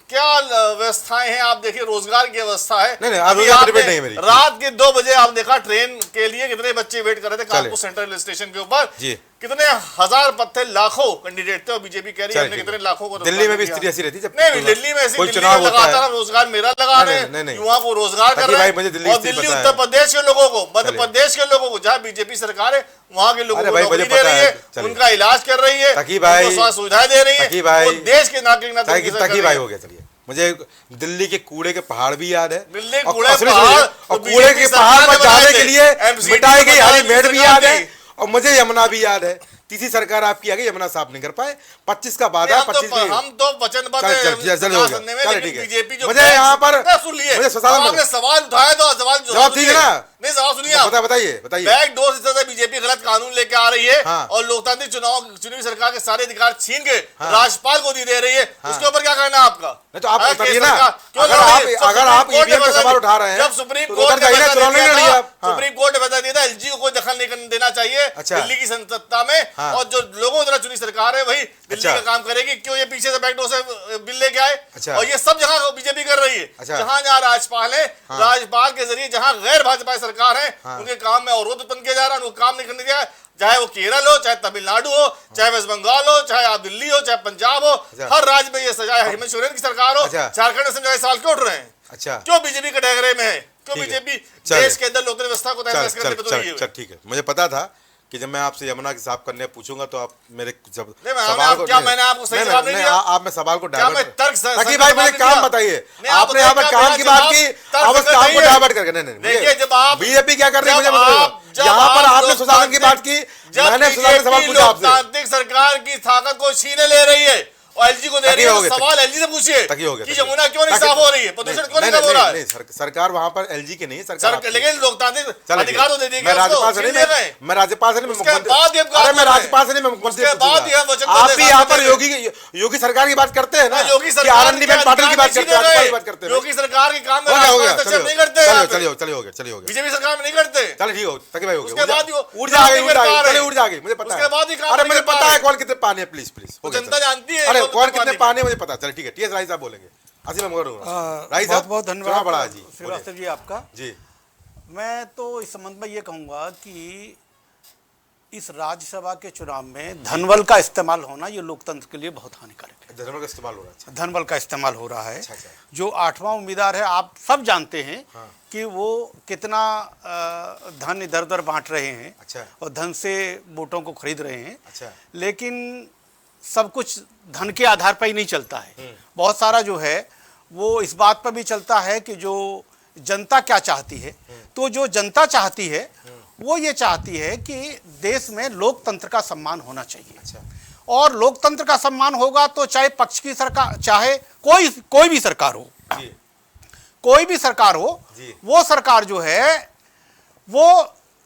क्या व्यवस्थाएं हैं? आप देखिए, रोजगार की व्यवस्था है। नहीं, अभी रोजगार आपने डिबेट नहीं है मेरी। रात के 2 बजे आप देखा ट्रेन के लिए कितने बच्चे वेट कर रहे थे चलिए। कानपुर सेंट्रल स्टेशन के ऊपर। जी। कितने हजार पद थे, लाखों कैंडिडेट थे, और बीजेपी कह रही है चलिए, हमने ठीक कितने है। लाखों को दिल्ली में भी दिया। स्थिति ऐसी रहती है जब नहीं, दिल्ली में ऐसी, कोई दिल्ली चुनाव में होता है। लगातार रोजगार मेला लगा रहे नहीं, नहीं। हैं, युवाओं को रोजगार कर ताकि रहे भाई हैं। मुझे दिल्ली और स्थिति दिल्ली, पता है। उत्तर प्रदेश के लोगों को, मध्य चलिए। प्रदेश के लोगों को, जहाँ बीजेपी सरकार है, वहाँ के लोगों अरे को भाई, नौकरी मुझे दे पता रही है। है, चलिए। उनका इलाज कर रही है, ताकि भाई- उनको स्वास्थ्य सुविधाएं दे रही ताकि है, भाई- वो देश के नागरिक ना तकी भाई हो गया। चलिए, मुझे दिल्ली के कूड़े के पहाड़ भी याद है, दिल्ली और कूड़े असली पहाड़ सुनिए, तो और कूड़े बीजेपी के सरकार पहाड़ ने पर बनाए जाने थे। के लिए MCD मिटाई गई हरी बनाई मेड़ भी सरकार याद है, की। और मुझे यमुना भी याद है। तीसरी सरकार आपकी आ गई, यमुना साफ नहीं कर पाए। 25 का वादा, 25 हम तो वचनबद्ध चल, हैं चल, हो गया। सुनने में, चल, लेकिन ठीक है। बीजेपी जो मुझे यहाँ पर- सुन लिए, मुझे सवाल अब आपने सवाल उठाया तो सवाल जवाब ठीक है ना? नहीं, सवाल सुनिए आप। बताइए। बैकडोर से ज्यादा बीजेपी गलत कानून लेके आ रही है, हाँ। और लोकतांत्रिक चुनावी सरकार के सारे अधिकार छीन के हाँ। राज्यपाल को दे रही है। उसके ऊपर क्या कहना है आपका? नहीं तो आप अगर उतरिए केस ना। सरकार- क्यों अगर लड़ रही आप- है? अगर सुप्रीम आप कोर्ट ने EVM पे फैसला सवाल दिया- उठा रहे हैं, जब सुप्रीम तो कोर्ट उतर ने जाइए ना, फैसला चुनाव नहीं दिया लड़िए था, आप। हाँ। सुप्रीम कोर्ट ने फैसला दिया था एलजी को कोई दखल नहीं देना चाहिए अच्छा। दिल्ली की सत्ता में, हाँ। और जो लोगों द्वारा चुनी सरकार है वही दिल्ली अच्छा। का काम करेगी। क्यों ये पीछे से बैकडोर से बिल लेके आए? अच्छा। और ये सब जगह बीजेपी कर रही है। अच्छा। जहां जहां राज्यपाल है, राज्यपाल के जरिए जहां गैर भाजपा सरकार है, उनके काम में अवरोध उत्पन्न किया जा रहा है, उनको काम नहीं करने दिया है। चाहे वो केरल हो, चाहे तमिलनाडु हो, चाहे वेस्ट बंगाल हो, चाहे आप दिल्ली हो, चाहे पंजाब हो, अच्छा। हर राज्य में ये सजा है। हेमंत सोरेन की सरकार हो, अच्छा। झारखंड में सवाल क्यों उठ रहे हैं? अच्छा, क्यों बीजेपी कटघरे में है? क्यों ठीक है। बीजेपी चलिए। देश के अंदर लोकतंत्र व्यवस्था को तहस नहस करने पे तुली हुई है? ठीक है। मुझे पता था कि जब मैं आपसे यमुना की साफ करने पूछूंगा तो आप मेरे जब नहीं, मैं- सवाल को क्या मैंने आपको सही जवाब नहीं दिया? आप मैं सवाल को क्या मैं डाइवर्ट तर्क ताकि भाई मुझे काम बताइए। आपने यहाँ पर काम की बात की, आप उस काम को डाइवर्ट करके देखिए, जब आप बीजेपी क्या कर रही है मुझे जब बताइए। आप- जब यहाँ पर आप आपने सुशासन की बात की, जब मैंने सुशासन का सवाल बीजेपी पूछा आपसे। लोकतांत्रिक सरकार की ताकत को छीने ले रही है, और एलजी को दे रही है। तो सवाल एलजी से पूछिए कि यमुना क्यों नहीं साफ हो रही है, प्रदूषण क्यों नहीं कम हो रहा है। सरकार वहां पर एलजी की नहीं है, सरकार लेकिन लोकतांत्रिक अधिकार तो दे दिए। मैं राज्यपाल से नहीं, मैं राज्यपाल से नहीं, मैं राज्यपाल से नहीं, मैं मुख्यमंत्री। आप भी यहाँ पर योगी सरकार की बात करते हैं ना, योगी सरकार आनंदीबेन पाटिल की बात करते हैं, योगी सरकार के काम में नहीं करते, चलिए बीजेपी सरकार में नहीं करते। चलिए ठीक हो, तकी भाई हो उसके बाद ऊर्जा आ गई, मुझे पता है। अरे मुझे पता है कौन कितने पानी है, प्लीज जनता जानती है। अरे कौन कितने पानी है मुझे पता। चलिए ठीक है, टीएस राय साहब बोलेंगे। असीम राय साहब, बहुत धन्यवाद बड़ा जी श्रीवास्तव जी आपका जी। मैं तो इस संबंध में ये कहूँगा कि इस राज्यसभा के चुनाव में धनबल का इस्तेमाल होना ये लोकतंत्र के लिए बहुत हानिकारक है। धनबल का इस्तेमाल हो रहा है? धनबल का इस्तेमाल हो रहा है। अच्छा। जो 8वां उम्मीदवार है, आप सब जानते हैं कि वो कितना धन इधर उधर बांट रहे हैं। अच्छा। और धन से वोटों को खरीद रहे हैं। अच्छा। लेकिन सब कुछ धन के आधार पर ही नहीं चलता है। बहुत सारा जो है वो इस बात पर भी चलता है कि जो जनता क्या चाहती है। तो जो जनता चाहती है वो ये चाहती है कि देश में लोकतंत्र का सम्मान होना चाहिए। अच्छा। और लोकतंत्र का सम्मान होगा तो चाहे पक्ष की सरकार, चाहे कोई भी सरकार हो, कोई भी सरकार हो, वो सरकार जो है वो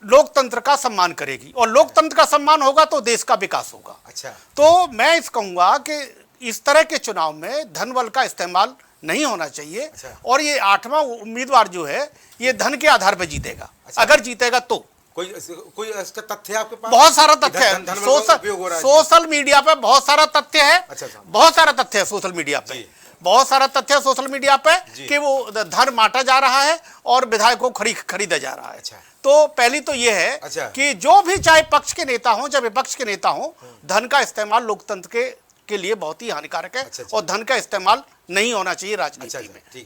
लोकतंत्र का सम्मान करेगी। और लोकतंत्र का सम्मान होगा तो देश का विकास होगा। अच्छा। तो मैं इस कहूंगा कि इस तरह के चुनाव में धनबल का इस्तेमाल नहीं होना चाहिए। अच्छा। और ये 8वां उम्मीदवार जो है ये धन के आधार पर जीतेगा। अच्छा। अगर जीतेगा तो कोई इसका तथ्य आपके पास? बहुत सारा तथ्य है। सोशल मीडिया पे बहुत सारा तथ्य है। अच्छा। बहुत सारा तथ्य है सोशल मीडिया पे, बहुत सारा तथ्य है सोशल मीडिया पे कि वो धन बांटा जा रहा है और विधायकों को खरीदा जा रहा है। अच्छा। तो पहली तो ये है अच्छा। कि जो भी चाहे पक्ष के नेता हो चाहे विपक्ष के नेता हो, धन का इस्तेमाल लोकतंत्र के लिए बहुत ही हानिकारक है। अच्छा। और धन का इस्तेमाल नहीं होना चाहिए राजनीति अच्छा। में।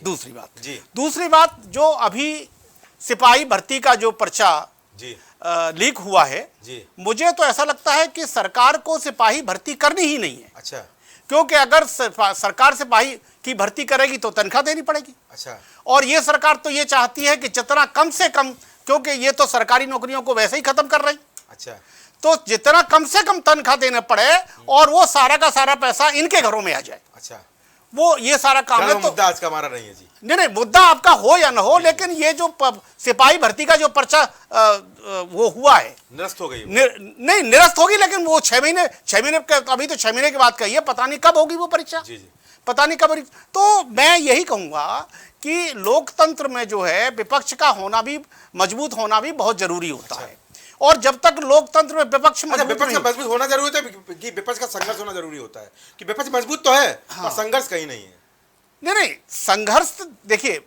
दूसरी बात जो अभी सिपाही भर्ती का जो पर्चा लीक हुआ है, मुझे तो ऐसा लगता है कि सरकार को सिपाही भर्ती करनी ही नहीं है। अच्छा। क्योंकि अगर सरकार सिपाही की भर्ती करेगी तो तनख्वाह देनी पड़ेगी। अच्छा। और ये सरकार तो ये चाहती है कि जितना कम से कम, क्योंकि ये तो सरकारी नौकरियों को वैसे ही खत्म कर रही। अच्छा। तो जितना कम से कम तनख्वाह देना पड़े और वो सारा का सारा पैसा इनके घरों में आ जाए। अच्छा। वो ये सारा काम है। तो मुद्दा आज का हमारा नहीं है जी। नहीं, मुद्दा आपका हो या ना हो, लेकिन ये जो सिपाही भर्ती का जो पर्चा वो हुआ है, निरस्त हो गई। नहीं निरस्त होगी, लेकिन वो 6 महीने अभी तो 6 महीने के बाद कही है, पता नहीं कब होगी वो परीक्षा। पता नहीं कब। तो मैं यही कहूंगा कि लोकतंत्र में जो है विपक्ष का होना भी, मजबूत होना भी बहुत जरूरी होता है। और जब तक लोकतंत्र में विपक्ष मजबूत होना जरूरी होता है कि विपक्ष का संघर्ष होना जरूरी होता है कि विपक्ष मजबूत तो है पर संघर्ष कहीं नहीं है। नहीं, संघर्ष देखिए,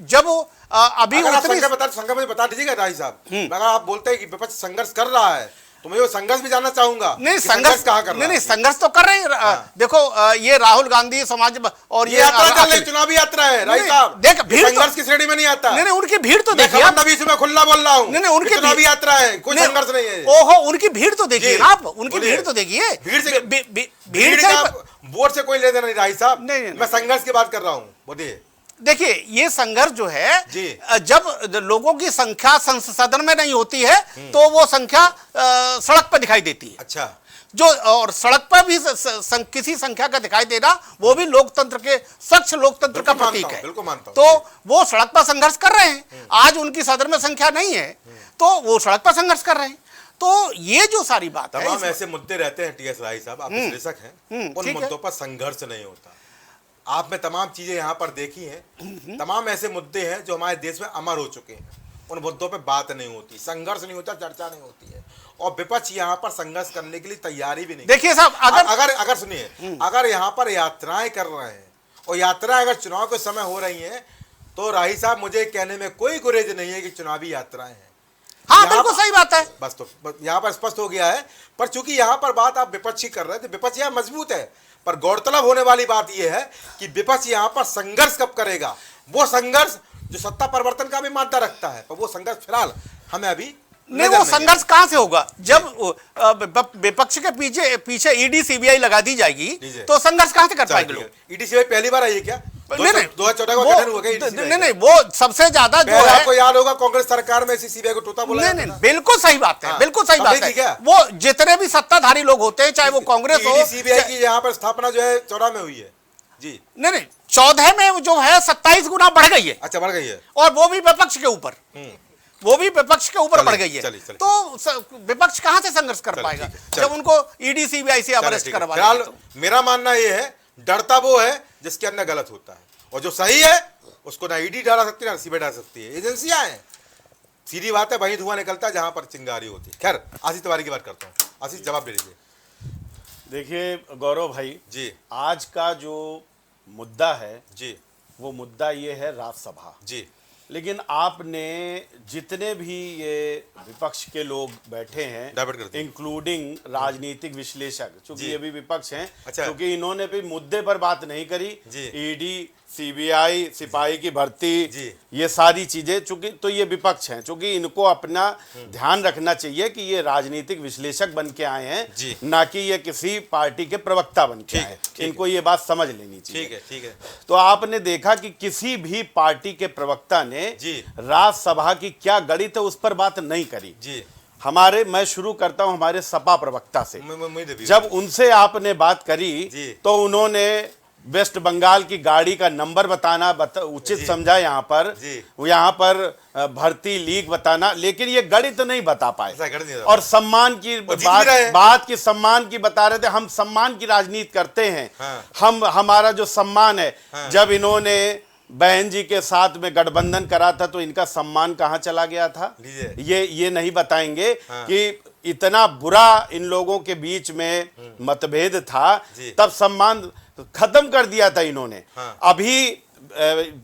जब अभी संघर्ष मुझे बता दीजिएगा राय साहब। अगर आप बोलते हैं कि विपक्ष संघर्ष कर रहा है तो मैं वो संघर्ष भी जानना चाहूंगा। नहीं, संघर्ष कहाँ कर रहा है? नहीं, संघर्ष तो कर रहे हैं। देखो ये राहुल गांधी समाज और ये यात्रा चुनावी यात्रा है राय साहब। देख, भीड़ संघर्ष की श्रेणी में नहीं आता। नहीं, उनकी भीड़ तो देखिए आप। मैं खुला बोल रहा हूँ। नहीं, उनकी चुनावी यात्रा है, कोई संघर्ष नहीं है। ओहो, उनकी भीड़ तो देखिए ना आप, उनकी भीड़ तो देखिए। भीड़ से वोट से कोई लेना नहीं राय साहब। मैं संघर्ष की बात कर रहा हूँ। बोलिए। देखिए ये संघर्ष जो है, जब लोगों की संख्या सदन में नहीं होती है तो वो संख्या सड़क पर दिखाई देती है। अच्छा। जो और सड़क पर भी किसी संख्या का दिखाई देना वो भी लोकतंत्र के, स्वच्छ लोकतंत्र का प्रतीक है। बिल्कुल मानता हूं। तो वो सड़क पर संघर्ष कर रहे हैं। आज उनकी सदन में संख्या नहीं है तो वो सड़क पर संघर्ष कर रहे हैं। तो ये जो सारी बात है, तमाम ऐसे मुद्दे रहते हैं टीएस राय साहब, आप विश्लेषक हैं, उन मुद्दों पर संघर्ष नहीं होता। आपने तमाम चीजें यहाँ पर देखी हैं, तमाम ऐसे मुद्दे हैं जो हमारे देश में अमर हो चुके हैं, उन मुद्दों पे बात नहीं होती, संघर्ष नहीं होता, चर्चा नहीं होती है। और विपक्ष यहाँ पर संघर्ष करने के लिए तैयारी भी नहीं। देखिए साहब, अगर सुनिए, अगर यहाँ पर यात्राएं कर रहे हैं और यात्राएं अगर चुनाव के समय हो रही हैं तो राही साहब मुझे कहने में कोई गुरेज नहीं है कि चुनावी यात्राएं हैं। हाँ, बिल्कुल सही बात है। बस तो यहाँ पर स्पष्ट हो गया है। पर चूंकि यहाँ पर बात आप विपक्ष की कर रहे थे, विपक्ष यहाँ मजबूत है, पर गौरतलब होने वाली बात यह है कि विपक्ष यहाँ पर संघर्ष कब करेगा, वो संघर्ष जो सत्ता परिवर्तन का भी मादा रखता है, पर वो संघर्ष फिलहाल हमें अभी नहीं। वो संघर्ष कहां से होगा जब विपक्ष के पीछे ईडी सीबीआई लगा दी जाएगी तो संघर्ष कहां से कर पाएंगे लोग? ईडी सीबीआई पहली बार आई है क्या? नहीं नहीं 2014 का वो- गठन हुआ क्या ED-CBI नहीं नहीं वो सबसे ज्यादा जो पहले है आपको याद होगा कांग्रेस सरकार में सीबीआई को तोता बोला नहीं जाता नहीं था। बिल्कुल सही बात है, हाँ। बिल्कुल सही अब बात नहीं थी क्या? है। वो जितने भी सत्ताधारी लोग होते हैं, चाहे वो कांग्रेस हो, सीबीआई की यहाँ पर स्थापना जो है 14 में हुई है जी। नहीं नहीं 14 में जो है 27 गुना बढ़ गई है, अच्छा बढ़ गई है। और वो भी विपक्ष के ऊपर, वो भी विपक्ष के ऊपर चलिए, बढ़ गई है। चलिए, चलिए। तो विपक्ष कहां से संघर्ष कर चलिए, पाएगा ठीक है, चलिए। जब उनको ईडी सीबीआई से चलिए, अरेस्ट ठीक है। करवा फिलहाल देंगे तो। मेरा मानना ये है डरता वो है जिसके अंदर गलत होता है, और जो सही है उसको ना ईडी डाला सकती है ना सीबीआई डाल सकती है, एजेंसियां हैं। सीधी बात है, वहीं धुआं निकलता है जहां पर चिंगारी होती है। खैर आशीष तिवारी की बात करता हूँ। आशीष जवाब दे दीजिए। देखिए गौरव भाई जी आज का जो मुद्दा है जी वो मुद्दा ये है राज्यसभा। जी लेकिन आपने जितने भी ये विपक्ष के लोग बैठे डाइवर्ट कर हैं दिया। इंक्लूडिंग राजनीतिक विश्लेषक, क्योंकि जी। ये भी विपक्ष हैं, अच्छा। क्योंकि इन्होंने भी मुद्दे पर बात नहीं करी। जी। ईडी सीबीआई सिपाही की भर्ती जी। ये सारी चीजें, चूंकि तो ये विपक्ष हैं, चूंकि इनको अपना ध्यान रखना चाहिए कि ये राजनीतिक विश्लेषक बन के आए हैं, जी। ना कि ये किसी पार्टी के प्रवक्ता बन के ठीक है, आए। ठीक है। इनको ये बात समझ लेनी चाहिए। ठीक है ठीक है तो आपने देखा कि किसी भी पार्टी के प्रवक्ता ने जी। राज्यसभा की क्या गणित है उस पर बात नहीं करी। जी मैं शुरू करता हूं हमारे सपा प्रवक्ता से। मैं जब उनसे आपने बात करी जी। तो उन्होंने वेस्ट बंगाल की गाड़ी का नंबर बताना उचित जी। समझा यहाँ पर, जी। यहाँ पर भर्ती लीग बताना, लेकिन ये गणित नहीं बता पाए। ऐसा गणित नहीं बता और सम्मान की जीत भी रहे हैं। बात की सम्मान की बता रहे थे, हम सम्मान की राजनीति करते हैं। हाँ। हमारा जो सम्मान है, हाँ। जब इन्होंने बहन जी के साथ में गठबंधन करा था तो इनका सम्मान कहाँ चला गया था, लीजिए। ये नहीं बताएंगे। हाँ। कि इतना बुरा इन लोगों के बीच में मतभेद था, जी। तब सम्मान खत्म कर दिया था इन्होंने। हाँ। अभी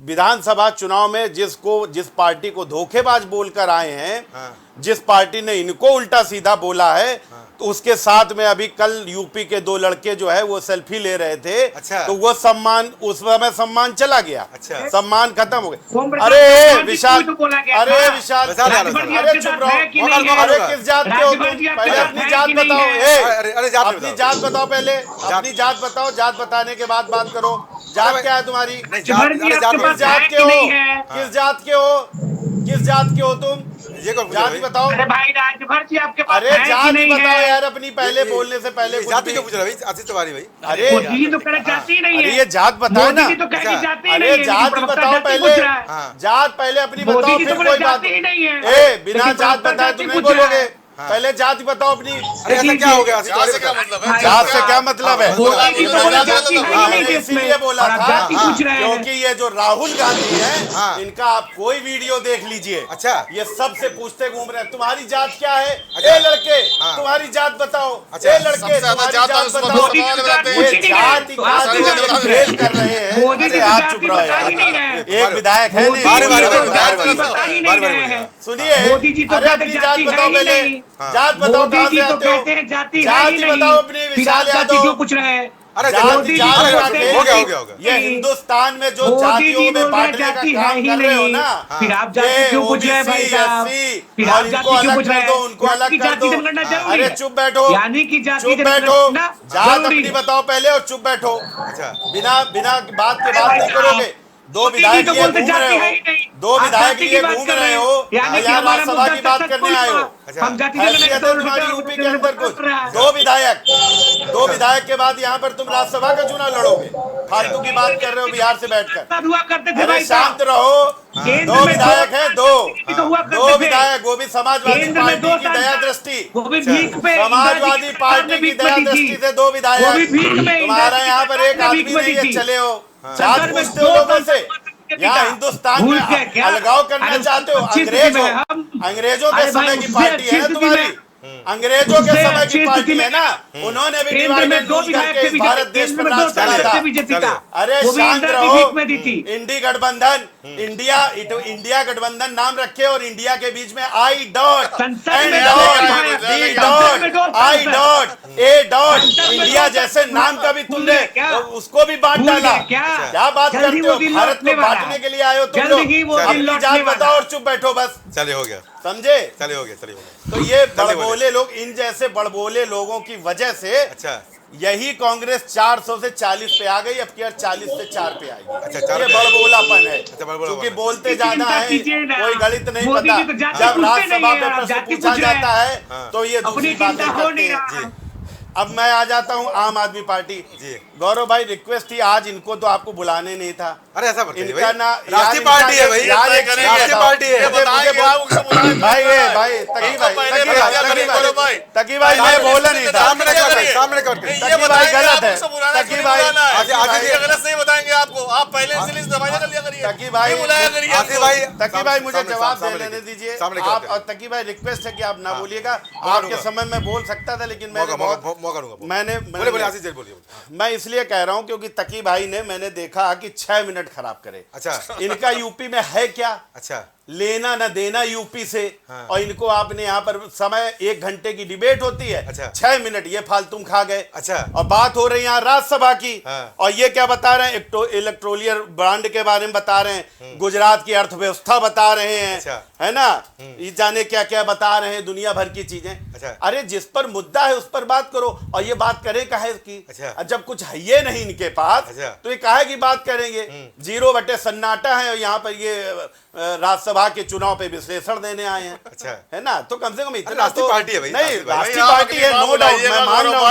विधानसभा चुनाव में जिस पार्टी को धोखेबाज बोलकर आए हैं, हाँ। जिस पार्टी ने इनको उल्टा सीधा बोला है, तो उसके साथ में अभी कल यूपी के 2 लड़के जो है वो सेल्फी ले रहे थे। अच्छा। तो वो सम्मान, उस समय सम्मान चला गया। अच्छा। सम्मान खत्म हो ओम गया। प्रकाश अरे चौहान जी विशाल, को तो बोला गया अरे था। विशाल, विशाल यादव, राजभर जी अरे आपके चुप साथ रहो। है कि नहीं है? अरे किस जात के हो राजभर तुम? जी आपके पहले साथ अपनी है जात कि नहीं बताओ। है? अरे जात अपनी बताओ। जात बताओ पहले, अपनी जात बताओ। जात बताने के बाद बात करो। जात क्या है तुम्हारी? नहीं, राजभर जी अरे आपके जात पास किस जात है के कि हो? नहीं है? किस जात के हो? किस जात के हो तुम? ये कौन पूछा जाति भाई? बताओ। अरे भाई राजभर जी आपके पास अरे है कि जाति नहीं बताओ है? यार अपनी, पहले बोलने से पहले कुछ जाति भी। क्यों पूछ रहा है भाई आशीष तिवारी भाई? अरे मोदी जी तो कह रहे जाति नहीं अरे है। ये जात बताओ मोदी ना। जी तो कह के जाति ही अरे नहीं है। जात प्रवक्ता बताओ जाति पहले। पूछ रहा है। हाँ। जात पहले अपनी मोदी बताओ, जी तो फिर बोले कोई बात। जाति ही नहीं है। ए बिना लेकिन जात प्रवक्ता बताए जाति तुम नहीं पूछ रहा है। बोलोगे। पहले जाति बताओ अपनी। अरे ऐसा क्या हो गया आशीष जात तिवारी से क्या बताओ। मतलब है? जात से क्या मतलब है? मोदी जी तो बोले जाति है ही हाँ, नहीं देश में। इसीलिए बोला और आप था। जाति पूछ रहे हैं। क्योंकि ये जो राहुल गांधी है, हाँ। इनका आप कोई वीडियो देख लीजिए। अच्छा। ये सबसे पूछते घूम रहे हैं तुम्हारी जात क्या है? अच्छा। ए लड़के हाँ। तुम्हारी जात बताओ। अच्छा। ए लड़के सबसे ज्यादा तुम्हारी जात जात उसको बताओ। मोदी जी तो जात ये पूछ ही नहीं रहे। जाति तो का आप जो भी ये जाति पूछ खेल रहे कर रहे हैं। मोदी जी अरे तो आप जाति चुप रहो बता ही नहीं यार। रहे। एक विधायक है मोदी नहीं। जी बारी तो बारी जाति बारी बता ही बारी नहीं बारी रहे हैं। सुनिए, मोदी जी तो अरे कहते अपनी जात जाति है बताओ ही पहले। नहीं। जात बताओ मोदी कहाँ जी से तो आते हो? कहते हैं जाति है जाति ही नहीं। बताओ अपनी, फिर विशाल आप जाति यादव। क्यों पूछ रहे हैं? अरे जाति जाति मोदी जी जात तो रख कहते के- हैं हो गया हो गया हो गया। ये हिंदुस्तान में जो मोदी जातियों जी में बोल रहे बांटने का जाति है काम ही कर रहे हो नहीं। ना, फिर आप जाति क्यों पूछ रहे हैं भाई साहब? फिर आप जाति क्यों पूछ रहे हैं? उनको अलग जाति कर दो। जनगणना जरूरी अरे है। चुप बैठो, यानी कि जाति चुप बैठो। जनगणना जात जरूरी अपनी है। बताओ पहले और चुप बैठो। अच्छा बिना बिना बात के अरे बात भाई नहीं साहब, करोगे। दो मोदी जी विधायक तो ये बोलते घूम जाति रहे है ही हो, नहीं। दो आप विधायक जाति की ये बात घूम कर रहे हो, यानी कि यहाँ हमारा राज्यसभा मुद्दा की बात सक्सेसफुल करने आए हो। हुआ। अच्छा। हम जाति हैसियत है जनगणना तुम्हारी तो यूपी के अंदर कुछ। कर रहा है। दो विधायक के बाद यहाँ पर तुम राज्यसभा का चुनाव लड़ोगे। फालतू की बात कर रहे हो बिहार से बैठकर। साथ हुआ करते थे अरे भाई शांत साहब। रहो। केंद्र दो में विधायक हैं, तो हुआ करते दो थे। विधायक, वो भी समाजवादी केंद्र में पार्टी 2 की साल दया तक दृष्टि, वो भी भीख पे समाजवादी पार्टी की दया दृष्टि से 2 विधायक। वो भी भीख में तुम्हारा यहाँ पर एक आदमी नहीं है, चले हो जात सरकार में पूछते हो 2 लोगों साल से। यहाँ हिंदुस्तान भूल में के क्या? अलगाव करना अरे चाहते हो। अच्छी अंग्रेज स्थिति हो, में हम- अंग्रेजों के अरे भाई, समय की उससे पार्टी अच्छी है स्थिति तुम्हारी। में- अंग्रेजों के उससे समय अच्छी की पार्टी स्थिति है में- ना, उन्होंने भी केंद्र डिवाइड में एंड 2 रूल विधायक करके से भी इस भारत देश केंद्र पर में 2 राज साल करा से था। भी जीती था। अरे वो भी शांत इंदिरा रहो। की भीख में दी थी। इंडी गठबंधन, इंडिया गठबंधन नाम रखे और इंडिया के बीच में आई डॉट संसद एन में डॉट संसद डी में डॉट दो आई संसद। डॉट ए डॉट संसद में इंडिया दो जैसे संसद। नाम का भी भूल तुमने गए क्या? उसको भी बांट भूल डाला। गए क्या? क्या बात जल्दी करते वो हो? दिन भारत लौटने को वाला बांटने है। के लिए आए हो तुम जल्दी लोग। ही वो दिन अपनी लौटने जात वाला बताओ है। और चुप बैठो बस। चलिए हो गया समझे? चलिए हो गया चलिए हो गया। तो ये जल्दी बड़बोले लोग, इन जैसे बड़बोले लोगों की वजह से अच्छा यही कांग्रेस 400 से 40 पे आ गई, अब की 40 से 4 पे आएगी। अच्छा, 4 ये पे बड़बोलापन है, बड़बोलापन क्योंकि है। बोलते ज्यादा है, कीजिए ना। कोई गणित नहीं मोदी पता। जी तो जाति जब पूछते राज्यसभा नहीं में है, प्रश्न जाति पूछा पूछ रहे हैं। जाता है तो ये दूसरी अपनी बातें चिंता हो करते नहीं हैं। रहा। अब मैं आ जाता हूं आम आदमी पार्टी। जी। गौरव भाई, रिक्वेस्ट थी, आज इनको तो आपको बुलाने नहीं था। अरे ऐसा मत करिए इनका भाई। ना राष्ट्रीय पार्टी है भाई, राष्ट्रीय पार्टी है। भाई तकी भाई मैं बोला नहीं था, सामने करके तकी भाई गलत है, तकी भाई गलत नहीं बताएंगे आपको, आप पहले से लिस्ट दबाया कर लिया करिए, तकी भाई बुलाया करिए आसिफ भाई, तकी भाई मुझे सामने- जवाब सामने दे लेने लेके- दीजिए सामने आप। करते और तकी भाई रिक्वेस्ट है कि आप ना बोलिएगा, मौका आपके दूंगा। समय में बोल सकता था, लेकिन मैंने बहुत मौका दूंगा। मैंने बोले आशीष जी बोलिए। मैं इसलिए कह रहा हूं क्योंकि तकी भाई ने, मैंने देखा कि 6 मिनट खराब करे। अच्छा इनका यूपी में है क्या, अच्छा लेना न देना यूपी से। हाँ। और इनको आपने यहाँ पर समय 1 घंटे की डिबेट होती है, अच्छा। 6 मिनट ये फालतू खा गए। अच्छा। और बात हो रही है यहाँ राज्यसभा की। हाँ। और ये क्या बता रहे हैं, इलेक्ट्रोलियर ब्रांड के बारे में बता रहे हैं, गुजरात की अर्थव्यवस्था बता रहे हैं, अच्छा। है ना, ये जाने क्या क्या बता रहे हैं, दुनिया भर की चीजें। अच्छा। अरे जिस पर मुद्दा है उस पर बात करो, और ये बात करें काहे की। अच्छा। जब कुछ है ये नहीं इनके पास, अच्छा। तो ये काहे की बात करेंगे। 0 बटे सन्नाटा है, और यहाँ पर ये राज्यसभा के चुनाव पे विश्लेषण देने आए हैं। अच्छा। है ना, तो कम से कम इतना राष्ट्रीय तो पार्टी है भाई, नहीं, राष्ट्रीय पार्टी। राष्ट्रीय पार्टी है, नो डाउट, मैं मान रहा हूँ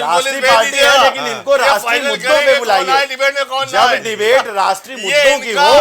राष्ट्रीय पार्टी है, लेकिन इनको राष्ट्रीय मुद्दों पे बुलाइए। डिबेट में कौन जब डिबेट राष्ट्रीय मुद्दों की हो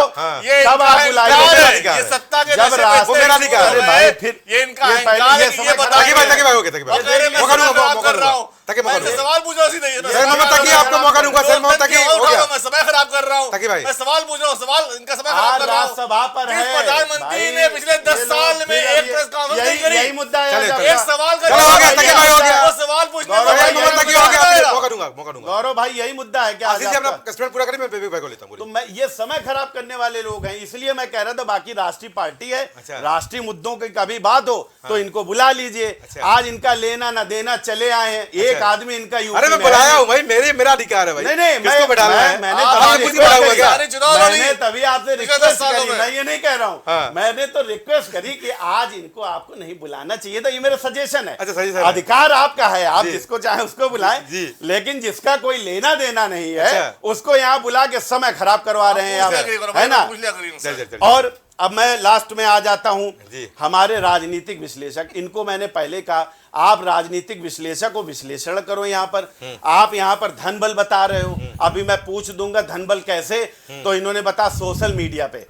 ये तब आप बुलाइए। ये सत्ता के जब नशे पे राष्ट्रीय वो मेरा अधिकार है। अरे भाई, फिर ये इनका ये पहले अहंकार ये है कि ये समय बता तकी भाई हो गया, तकी भाई मौका दूंगा, मौका दूंगा। तकी मौका मैं दूंगा। सवाल पूछ रहा हूँ सीधे सर मोहम्मद तकी आपको मौका दूंगा, सर मोहम्मद तकी हो गया। मैं समय खराब कर रहा हूँ, तकी भाई। मैं सवाल पूछ रहा हूँ, सवाल इनका समय खराब आज कर रहा हूँ। राज्यसभा पर जिस है प्रधानमंत्री ने पिछले 10 साल में एक प्रेस कॉन्फ्रेंस नहीं करी, यही मुद्दा है। चलिए, आज चलिए। एक आपका। सवाल का चलो, हो गया, तकी भाई हो गया। वो सवाल पूछने गौरव का भाई, भाई, मोहम्मद तकी हो गया, मौका दूंगा, मौका दूंगा। गौरव भाई यही मुद्दा है क्या आज आशीष जी अपना आपका? कस्टमर पूरा करिए, मैं बेबी भाई को लेता हूँ। तो मैं ये समय खराब करने वाले लोग हैं, इसलिए मैं कह रहा था बाकी राष्ट्रीय पार्टी है, अच्छा। राष्ट्रीय मुद्दों की कभी बात हो तो इनको बुला लीजिए। अच्छा। आज इनका लेना ना देना चले आए हैं, एक अच्छा। आदमी इनका यूपी अरे मैं में बुलाया है। हूँ भाई, मेरा अधिकार है भाई। नहीं नहीं, किसको बैठाना है? मैंने आपने तभी कुछ रिक्वेस्ट बैठा हुआ करी। क्या? सारे चुनाव लड़ी। मैंने तभी आपसे पिछले 10 रिक्वेस्ट सालों करी, में। मैं ये नहीं कह रहा हूँ, हाँ। मैंने तो रिक्वेस्ट करी कि आज इनको आपको नहीं बुलाना चाहिए था, ये मेरा सजेशन है। अच्छा, सजेशन है। अधिकार आपका है, आप जी। जिसको चाहे उसको बुलाएं, जी। लेकिन जिसका कोई लेना देना नहीं है अच्छा। उसको यहाँ बुला के समय खराब करवा रहे हैं आप, है ना। पूछ लिया करिए उनसे। चल, चल, चल। और अब मैं लास्ट में आ जाता हूं, जी। हमारे राजनीतिक विश्लेषक, इनको मैंने पहले कहा आप राजनीतिक विश्लेषक को विश्लेषण करो। यहाँ पर आप यहाँ पर धन बल बता रहे हो, अभी मैं पूछ दूंगा धन बल कैसे, तो इन्होंने बता सोशल मीडिया पे।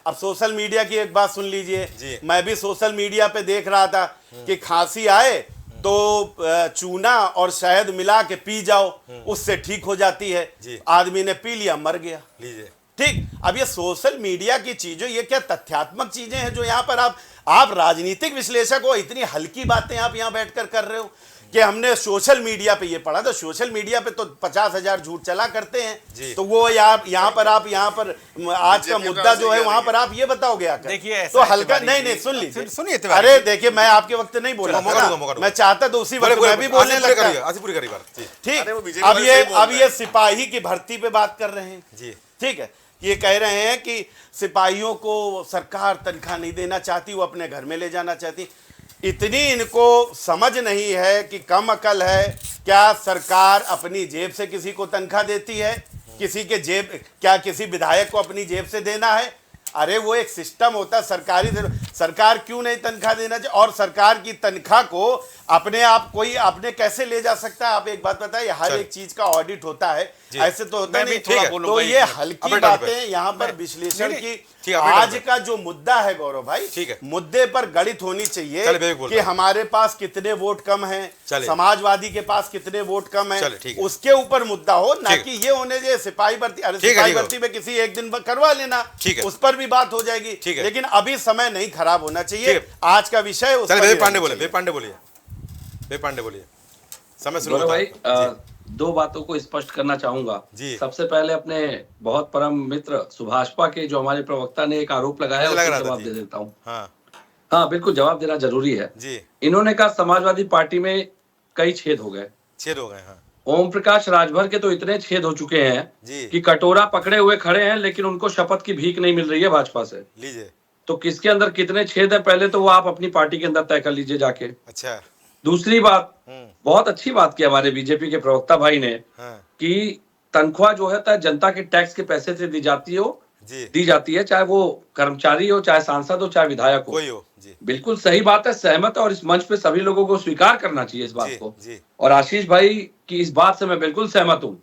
अब सोशल मीडिया की एक बात सुन जी। लीजिए, मैं भी सोशल मीडिया पे देख रहा था कि खांसी आए तो चूना और शहद मिला के पी जाओ, उससे ठीक हो जाती है। जी। आदमी ने पी लिया, मर गया। लीजिए। ठीक, अब ये सोशल मीडिया की चीजें, ये क्या तथ्यात्मक चीजें हैं जो यहाँ पर आप राजनीतिक विश्लेषक हो, इतनी हल्की बातें आप यहाँ बैठकर कर रहे हो कि हमने सोशल मीडिया पे ये पढ़ा, तो सोशल मीडिया पे तो 50,000 झूठ चला करते जी। हैं, तो वो यहाँ पर आज का मुद्दा जो है वहां पर आप ये बताओगे आकर। देखिए, ऐसा तो है हल्का तिवारी नहीं जी। नहीं, सुन लीजिए, सुनिए तिवारी अरे देखिए, मैं आपके वक्त नहीं बोला चलो, मौका था दूंगा, मौका ना, दूंगा। मैं चाहता तो उसी वक्त मैं भी बोलने लगता। आसिफ पूरी करी बात। जी। ठीक, अरे वो बीजेपी अब वाले ये सही बोल अब रहे ये हैं। सिपाही की भर्ती पे बात कर रहे हैं। जी। ठीक है, ये कह रहे हैं कि सिपाहियों को सरकार तनख्वाह नहीं देना चाहती, वो अपने घर में ले जाना चाहती। इतनी इनको समझ नहीं है कि कम अकल है क्या सरकार अपनी जेब से किसी को तनख्वाह देती है, किसी के जेब, क्या किसी विधायक को अपनी जेब से देना है? अरे वो एक सिस्टम होता है सरकारी, सरकार क्यों नहीं तनख्वाह देना चाहिए? और सरकार की तनख्वाह को अपने आप कोई आपने कैसे ले जा सकता है? आप एक बात बताइए, हर एक चीज का ऑडिट होता है, ऐसे तो होता मैं भी नहीं। थोड़ा तो बोलूंगा ये एक हल्की मिनट। बातें यहाँ पर विश्लेषण की, ठीक है, आज का जो मुद्दा है गौरव भाई, ठीक है। मुद्दे पर गणित होनी चाहिए चलिए, मैं भी बोल कि रहा हूं। हमारे पास कितने वोट कम हैं, चलिए। समाजवादी के पास कितने वोट कम चलिए, हैं, ठीक है। उसके ऊपर मुद्दा हो, ना ठीक कि ये होने जे सिपाही भर्ती। अरे ठीक है, सिपाही ठीक है। भर्ती में किसी एक दिन करवा लेना, ठीक है। उस पर भी बात हो जाएगी, ठीक है। लेकिन अभी समय नहीं खराब होना चाहिए। ठीक है। आज का विषय उस चलिए पर बेबी भी पांडे रहना बोले, चाहिए। बेबी पांडे बोलिए, बेबी पांडे बोलिए, समय शुरू गौरव होता भाई, है। जी। 2 बातों को स्पष्ट करना चाहूंगा। जी। सबसे पहले अपने बहुत परम मित्र सुभाषपा के जो हमारे प्रवक्ता ने एक आरोप लगाया, मुझे लग उसका रहा था, जवाब जी। दे देता हूँ। हाँ हाँ, बिल्कुल जवाब देना जरूरी है। जी। इन्होंने कहा समाजवादी पार्टी में कई छेद हो गए। 6 हो गए। हाँ ओम प्रकाश राजभर के तो इतने छेद हो चुके जी। हैं कि कटोरा पकड़े हुए खड़े हैं, लेकिन उनको शपथ की भीख नहीं मिल रही है भाजपा से। लीजिए। तो किसके अंदर कितने छेद है, पहले तो वो आप अपनी पार्टी के अंदर तय कर लीजिए जाके। अच्छा। दूसरी बात, बहुत अच्छी बात की हमारे बीजेपी के प्रवक्ता भाई ने कि तनख्वाह जो है जनता के टैक्स के पैसे से दी जाती है, चाहे वो कर्मचारी हो, चाहे सांसद हो, चाहे विधायक हो, कोई हो जी। बिल्कुल सही बात है, सहमत है, और इस मंच पे सभी लोगों को स्वीकार करना चाहिए इस बात को। और आशीष भाई की इस बात से मैं बिल्कुल सहमत हूँ।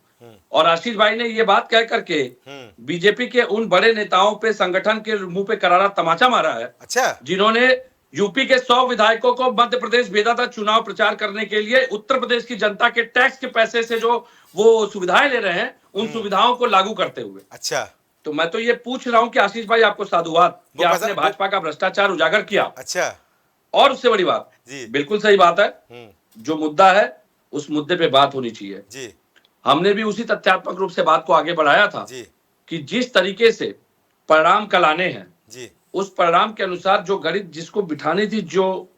और आशीष भाई ने ये बात कह करके बीजेपी के उन बड़े नेताओं पे, संगठन के मुंह पे करारा तमाचा मारा है, अच्छा, जिन्होंने यूपी के 100 विधायकों को मध्य प्रदेश भेजा था चुनाव प्रचार करने के लिए। उत्तर प्रदेश की जनता के टैक्स के पैसे से जो वो सुविधाएं ले रहे हैं, उन सुविधाओं को लागू करते हुए। अच्छा, तो मैं तो ये पूछ रहा हूं कि आशीष भाई आपको साधुवाद कि आपने भाजपा का भ्रष्टाचार उजागर किया। अच्छा, और उससे बड़ी बात, बिल्कुल सही बात है, जो मुद्दा है उस मुद्दे पे बात होनी चाहिए जी। हमने भी उसी तथ्यात्मक रूप से बात को आगे बढ़ाया था कि जिस तरीके से परिणाम कल आने हैं जी, उस परिणाम के अनुसार जो गणित जिसको बिठानी थी, जो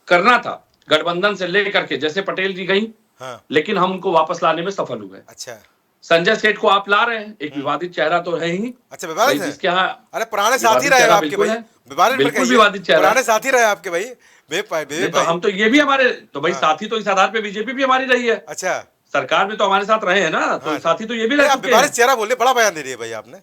करना था गठबंधन से लेकर के, जैसे पटेल जी गई, लेकिन हम उनको वापस लाने में सफल हुए। अच्छा, संजय सेठ को आप ला रहे हैं, एक विवादित चेहरा तो है ही। अच्छा, विवादित है जिसके यहाँ, अरे पुराने साथी रहे आपके भाई, बिल्कुल विवादित चेहरा, पुराने साथी रहे आपके भाई। तो हम तो ये भी हमारे तो भाई साथी, तो इस आधार पे बीजेपी भी हमारी रही है। अच्छा, सरकार में तो हमारे साथ रहे हैं ना, तो साथी तो ये भी रह चुके हैं। चेहरा बोले, बड़ा बयान दे रही है भाई आपने।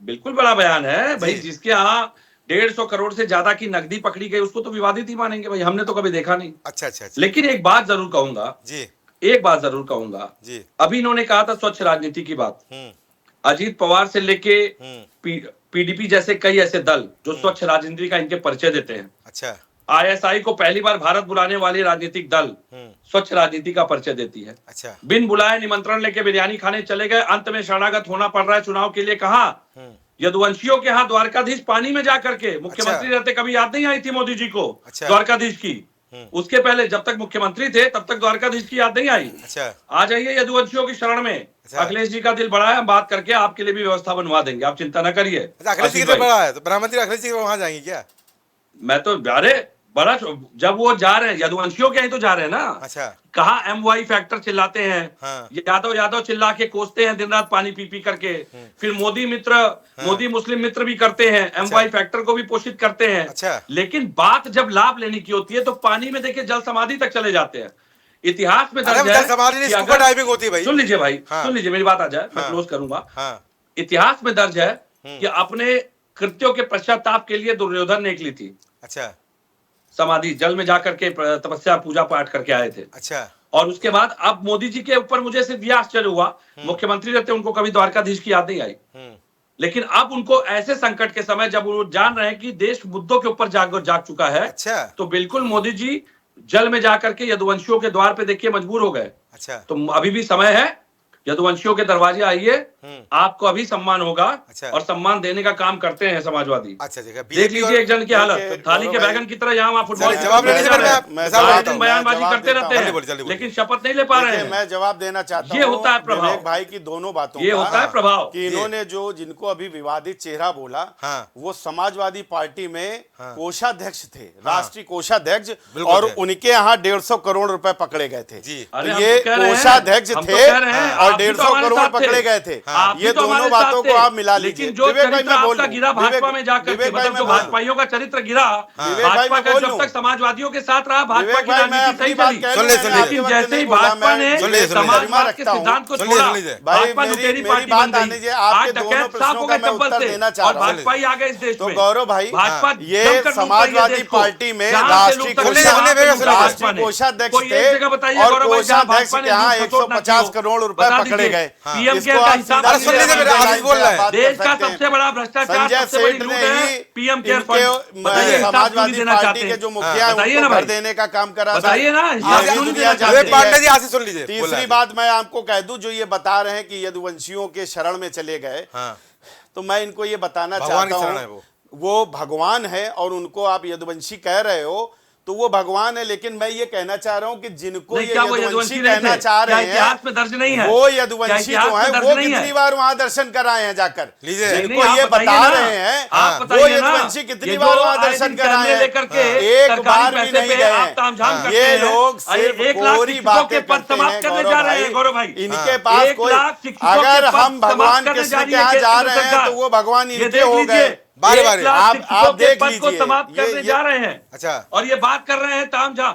बिल्कुल बड़ा बयान है भाई, जिसके यहाँ 150 करोड़ से ज्यादा की नकदी पकड़ी गई, उसको तो विवादित ही मानेंगे भाई, हमने तो कभी देखा नहीं। अच्छा अच्छा, लेकिन एक बात जरूर कहूंगा जी, एक बात जरूर कहूंगा जी। अभी इन्होंने कहा था स्वच्छ राजनीति की बात, अजीत पवार से लेके पीडीपी जैसे कई ऐसे दल जो स्वच्छ राजनीति का इनके परिचय देते हैं। अच्छा, आईएसआई को पहली बार भारत बुलाने वाली राजनीतिक दल स्वच्छ राजनीति का परिचय देती है। अच्छा, बिन बुलाए निमंत्रण लेके बिरयानी खाने चले गए, अंत में शरणागत होना पड़ रहा है चुनाव के लिए। कहा यदुवंशियों के यहाँ द्वारकाधीश पानी में जाकर के, मुख्यमंत्री रहते कभी याद नहीं आई थी मोदी जी को द्वारकाधीश की। उसके पहले जब तक मुख्यमंत्री थे तब तक द्वारकाधीश की याद नहीं आई। अच्छा, आ जाइए यदुवंशियों की शरण में। अखिलेश जी का दिल बड़ा है, हम बात करके आपके लिए भी व्यवस्था बनवा देंगे, आप चिंता न करिए। अखिलेश जी बड़ा है तो प्रधानमंत्री अखिलेश जी वहां जाएंगे क्या? मैं तो अरे बड़ा, जब वो जा रहे हैं यदुवंशियों के ही तो जा रहे हैं ना। अच्छा, कहा MY फैक्टर चिल्लाते हैं, यादव यादव चिल्ला के कोसते हैं दिन रात पानी पी पी करके। फिर मोदी मित्र, मोदी मुस्लिम मित्र भी करते हैं, MY फैक्टर को भी पोषित करते हैं। अच्छा, लेकिन बात जब लाभ लेने की होती है तो पानी में देखिए जल समाधि तक चले जाते हैं। इतिहास में दर्ज है, डाइविंग होती है भाई। सुन लीजिए भाई, सुन लीजिए मेरी बात आ जाए, मैं क्लोज करूंगा। इतिहास में दर्ज है कि अपने कृत्यों के पश्चाताप के लिए दुर्योधन ने निकली थी। अच्छा, समाधि जल में जाकर के तपस्या पूजा पाठ करके आए थे। अच्छा, और उसके बाद अब मोदी जी के ऊपर मुझे सिर्फ यह आश्चर्य हुआ, मुख्यमंत्री रहते उनको कभी द्वारकाधीश की याद नहीं आई, लेकिन अब उनको ऐसे संकट के समय जब वो जान रहे हैं कि देश मुद्दों के ऊपर जाग चुका है, अच्छा, तो बिल्कुल मोदी जी जल में जाकर के यदुवंशियों के द्वार पे देखिए मजबूर हो गए। अच्छा, तो अभी भी समय है, यदुवंशियों के दरवाजे आइए, आपको अभी सम्मान होगा। अच्छा, और सम्मान देने का काम करते हैं समाजवादी। अच्छा, देख लीजिए एक जन की हालत, थाली के बैगन की तरह यहाँ फुटबॉल बयानबाजी करते रहते हैं, लेकिन शपथ नहीं ले पा रहे हैं। मैं जवाब देना चाहता हूँ, ये होता है प्रभाव भाई की दोनों बातों, ये होता है प्रभाव कि इन्होंने जो जिनको अभी विवादित चेहरा बोला, वो समाजवादी पार्टी में कोषाध्यक्ष थे, राष्ट्रीय कोषाध्यक्ष, और उनके यहाँ 150 करोड़ रुपए पकड़े गए थे। ये कोषाध्यक्ष थे और 150 करोड़ पकड़े गए थे। ये दोनों बातों को आप मिला लीजिए। लेकिन जो चरित्र आपका गिरा भाजपा में जाकर के, मतलब जो भाजपाइयों का चरित्र गिरा भाजपा का, जब तक समाजवादियों के साथ रहा भाजपा की राजनीति सही चली, लेकिन जैसे ही भाजपा ने समाजवाद के सिद्धांत को छोड़ा, भाजपा लुटेरी पार्टी बन गई। आज डकैत साफ हो गए चप्पल से और भाजपा ही आ गए इस देश में। तो गौरव भाई, भाजपा ये समाजवादी पार्टी में राष्ट्रीय कोषाध्यक्ष थे और कोषाध्यक्ष के यहाँ 150 करोड़ रुपए पकड़े गए। पीएम केयर का हिसाब देश का सबसे बड़ा भ्रष्टाचार, सबसे बड़ी लूट है PM care fund. Samajwadi party के जो मुखिया है उनको भर देने का काम करा, बताइए ना। तीसरी बात मैं आपको कह दूं, जो ये बता रहे हैं कि यदुवंशियों के शरण में चले गए, तो मैं इनको ये बताना चाहता हूँ, वो भगवान है और उनको आप यदुवंशी कह रहे हो तो वो भगवान है, लेकिन मैं ये कहना चाह रहा हूँ कि जिनको ये यदुवंशी कहना चाह रहे हैं, में दर्ज नहीं है, वो यदुवंशी जो है वो कितनी बार वहां दर्शन कराए हैं जाकर, जिनको ये बता रहे हैं वो यदुवंशी कितनी बार वहां दर्शन कराए हैं, एक बार भी नहीं गए। ये लोग सिर्फ पूरी बातें करते हैं गौरव भाई, इनके पास कोई, अगर हम भगवान कृष्ण के यहाँ जा रहे हैं तो वो भगवान इनके हो गए। बारे आप देख लीजिए, समाप्त करने जा रहे हैं। अच्छा, और ये बात कर रहे हैं तामझाम,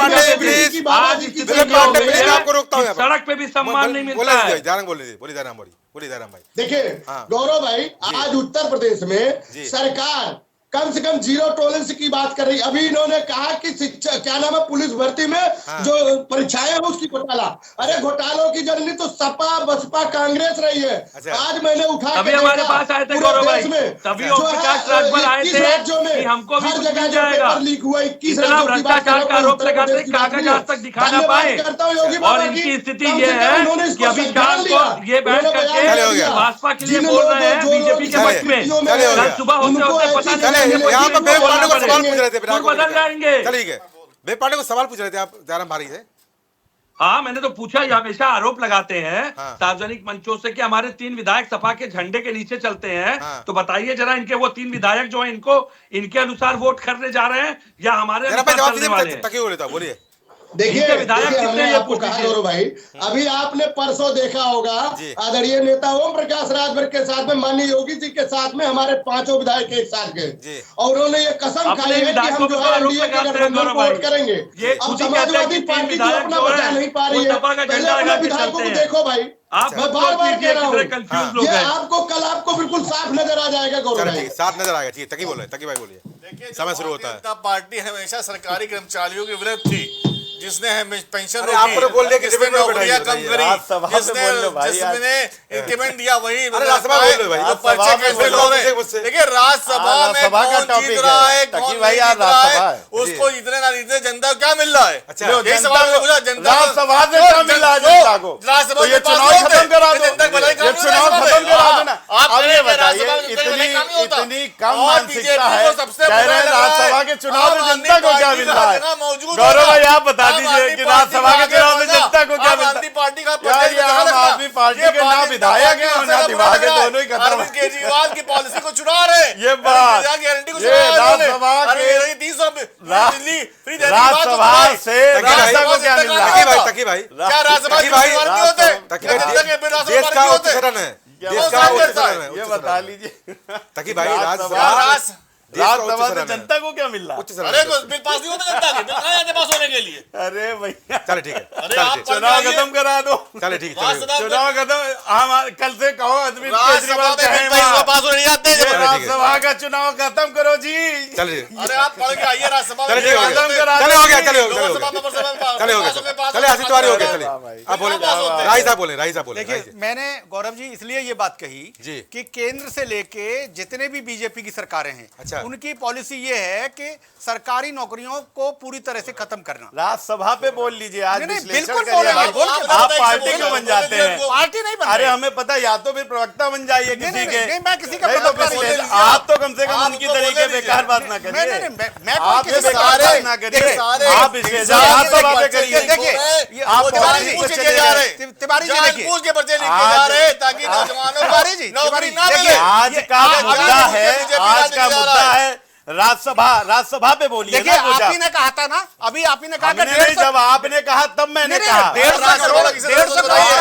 पांडे प्लीज, दिलीप पांडे प्लीज, मैं आपको रोकता हूँ यहाँ पर। सड़क पे भी सम्मान नहीं मिलता है। बोले दयाराम बोलिए दयाराम भाई। देखिए हाँ। गौरव भाई, आज उत्तर प्रदेश में सरकार कम से कम जीरो टॉलरेंस की बात कर रही। अभी इन्होंने कहा कि शिक्षा क्या नाम है पुलिस भर्ती में जो परीक्षाएं है उसकी घोटाला। अरे घोटालों की जननी तो सपा बसपा कांग्रेस रही है। आज मैंने उठा तभी हमारे पास आए थे गौरव भाई, तभी ओम प्रकाश राजभर आए थे कि हमको भी कुछ मिल जाएगा। इतना भ्रष्टाचार का आरोप लगाते कागज आज तक दिखा ना पाए, और इनकी स्थिति ये है कि अभी शाम को ये बैठ करके भाजपा के लिए बोल रहे हैं बीजेपी के पक्ष में, कल सुबह होते पता नहीं यहाँ पर वेब पांडे को सवाल पूछ रहे थे, बदल जाएंगे। चलिए वेब पांडे को सवाल पूछ रहे थे आप जयराम भारी से। हाँ, मैंने तो पूछा, ये हमेशा आरोप लगाते हैं सार्वजनिक मंचों से कि हमारे 3 विधायक सपा के झंडे के नीचे चलते हैं। तो बताइए जरा, इनके वो 3 विधायक जो हैं इनको इनके अनुसार वोट करने जा रहे हैं या हमारे अनुसार चलने वाले हैं? बोलिए। देखिए हमने आपको कहा गौरव भाई, अभी आपने परसों देखा होगा आदरणीय नेता ओम प्रकाश राजभर के साथ में माननीय योगी जी के साथ में हमारे 5 विधायक एक साथ गए और उन्होंने ये कसम खाई है कि हम जो है एनडीए के गठबंधन को वोट करेंगे। अब समाजवादी पार्टी जो अपना बचा नहीं पा रही है, पहले अपने विधायकों को देखो भाई। मैं बार बार कह रहा हूँ, ये आपको कल आपको बिल्कुल साफ नजर आ जाएगा गौरव भाई, साफ नजर आएगा। ठीक, तकी बोले, तकी भाई बोलिए। देखिए, समय शुरू होता है। पार्टी हमेशा सरकारी कर्मचारियों के विरुद्ध थी, जिसने हमें पेंशन आपको बोल दिया कि नौकरियां कम करी, जिसने इंक्रीमेंट दिया वही पर्चे कैंसिल हो रहे। देखिए राज्यसभा में कौन जीत रहा है कौन नहीं जीत रहा है, उसको इतने ना इतने जनता को क्या मिल रहा है। यही सवाल पूछा, जनता राज्यसभा से क्या मिल रहा है जनता को? राज्यसभा ये चुनाव खत्म करा दो, ये चुनाव खत्म करा दो ना। आप ये बताइए, इतनी कम मानसिकता है, कह रहे हैं राज्यसभा के चुनाव में जनता को क्या मिल रहा है? गौरव भाई आप बता दीजिए कि राज्यसभा के चुनाव में जनता को क्या मिलता है? पार्टी का यार ये आम आदमी पार्टी के ना विधायक है और ना दिमाग है, दोनों ही खत्म। केजरीवाल की पॉलिसी को चुरा रहे, ये बात गारंटी को ये राज्यसभा के राज्यसभा से जनता को क्या मिल रहा है? तकी भाई, क्या राज्यसभा के होते? देश का उच्च सदन है, देश का उच्च सदन है। ये बता लीजिए तकी भाई, राज्यसभा राज्यसभा से जनता को क्या मिल रहा है? अरे बिल पास नहीं होता जनता के, बिल कहाँ जाते पास होने के लिए? अरे भैया चलो ठीक है, अरे आप चुनाव खत्म करा दो। चलो ठीक है, चुनाव खत्म, हम कल से कहो अरविंद केजरीवाल पास होने जाते हैं। राज्यसभा का चुनाव खत्म करो जी। चलिए, अरे आप पढ़ के आइए राज्यसभा में, चले हो गया, चले हो गया, चले हो गया, आशीष तिवारी हो गया। चलिए आप बोले, राही साहब बोले, राही साहब बोले। देखिए मैंने गौरव जी इसलिए ये बात कही कि केंद्र से लेके जितने भी बीजेपी की सरकारें हैं, अच्छा, उनकी पॉलिसी ये है कि सरकारी नौकरियों को पूरी तरह से खत्म करना। राज्यसभा पे बोल लीजिए, आज बिल्कुल आप पार्टी क्यों बन जाते हैं? पार्टी नहीं बन, अरे हमें पता, या तो फिर प्रवक्ता बन जाइए किसी के। नहीं, मैं किसी का आप तो कम से कम उनकी तरीके बेकार बात ना करिए, आप बेकार बात ना करिए, आप राज्यसभा पे करिए। देखिए आप तिवारी जी देखिए, पूछ के पर्चे लिख के जा रहे हैं ताकि नौजवानों को नौकरी ना मिले। आज का मुद्दा है, आज का मुद्दा है राज्यसभा पे बोलिए। देखिए आप ही ने कहा था ना, अभी आप ही ने कहा, नहीं जब आपने कहा तब मैंने कहा 150 करोड़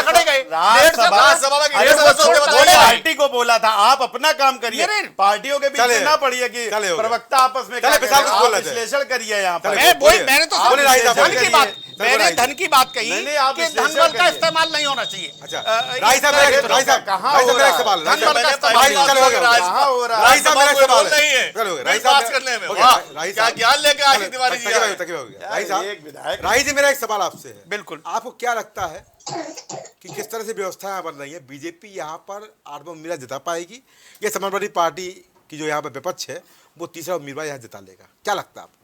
खड़े गए। पार्टी को बोला था आप अपना काम करिए, पार्टियों के बीच ना पड़िए कि प्रवक्ता आपस में विश्लेषण करिए। यहाँ पर मैंने तो धन की बात, मैंने धन की बात कही कि धनबल का इस्तेमाल नहीं होना चाहिए। अच्छा राही साहब, राही साहब कहाँ हो रहा है सवाल? धनबल का इस्तेमाल कहाँ हो रहा है? राही साहब मेरा सवाल नहीं है, चलो राही पास करने में क्या ज्ञान लेके आशीष तिवारी जी आए? राही साहब, राही जी मेरा एक सवाल आपसे है। बिल्कुल, आपको क्या लगता है कि किस तरह से व्यवस्थाएं बन रही है? बीजेपी यहाँ पर 8 उम्मीदवार जिता पाएगी या समाजवादी पार्टी की जो यहाँ पर विपक्ष है वो तीसरा उम्मीदवार यहाँ जिता लेगा? क्या लगता है आपको?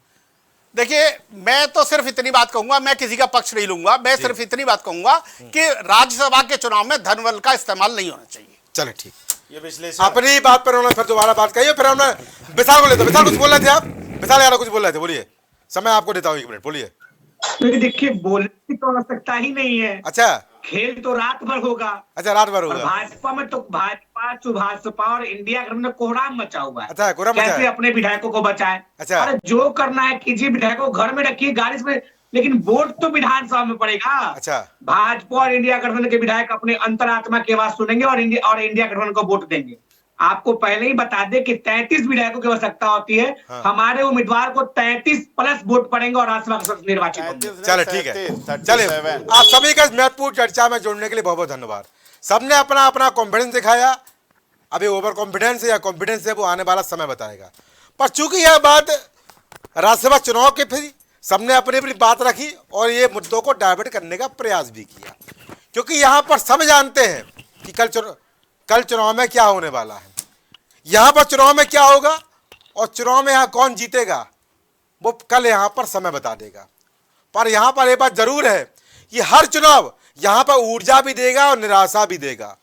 देखिए मैं तो सिर्फ इतनी बात कहूंगा, मैं किसी का पक्ष नहीं लूंगा, मैं सिर्फ इतनी बात कहूंगा कि राज्यसभा के चुनाव में धनबल का इस्तेमाल नहीं होना चाहिए। चले ठीक, ये विश्लेषण अपनी बात पर फिर दोबारा बात करिए। फिर हमने विशाल को लेते, विशाल कुछ बोल रहे थे आप? विशाल यार कुछ बोल रहे थे, बोलिए, समय आपको देता हूँ 1 मिनट, बोलिए। देखिए बोलने की तो आवश्यकता ही नहीं है। अच्छा, खेल तो रात भर होगा। अच्छा रात भर होगा। भाजपा में तो भाजपा और इंडिया गठबंधन में कोहराम मचा हुआ है। अच्छा, कोहराम मचा है। कैसे अपने विधायकों को बचाए? अच्छा, अरे जो करना है कीजिए, विधायकों को घर में रखिए, गाड़ी में, लेकिन वोट तो विधानसभा में पड़ेगा। अच्छा, भाजपा और इंडिया गठबंधन के विधायक अपने अंतरात्मा की आवाज सुनेंगे और इंडिया गठबंधन को वोट देंगे। आपको पहले ही बता दे कि 33 विधायकों की आवश्यकता होती है। हाँ। हमारे उम्मीदवार को 33+ वोट पड़ेंगे और राज्यसभा निर्वाचित होंगे। चले ठीक है, चले आप सभी का महत्वपूर्ण चर्चा में जोड़ने के लिए बहुत बहुत धन्यवाद। सबने अपना अपना कॉन्फिडेंस दिखाया। अभी ओवर कॉन्फिडेंस या कॉन्फिडेंस है वो आने वाला समय बताएगा। पर चूंकि यह बात राज्यसभा चुनाव के फिर सबने अपनी अपनी बात रखी और ये मुद्दों को डाइवर्ट करने का प्रयास भी किया, क्योंकि यहाँ पर सब जानते हैं कि कल चुनाव में क्या होने वाला है, यहाँ पर चुनाव में क्या होगा और चुनाव में यहाँ कौन जीतेगा वो कल यहाँ पर समय बता देगा। पर यहाँ पर एक बात जरूर है कि हर चुनाव यहाँ पर ऊर्जा भी देगा और निराशा भी देगा।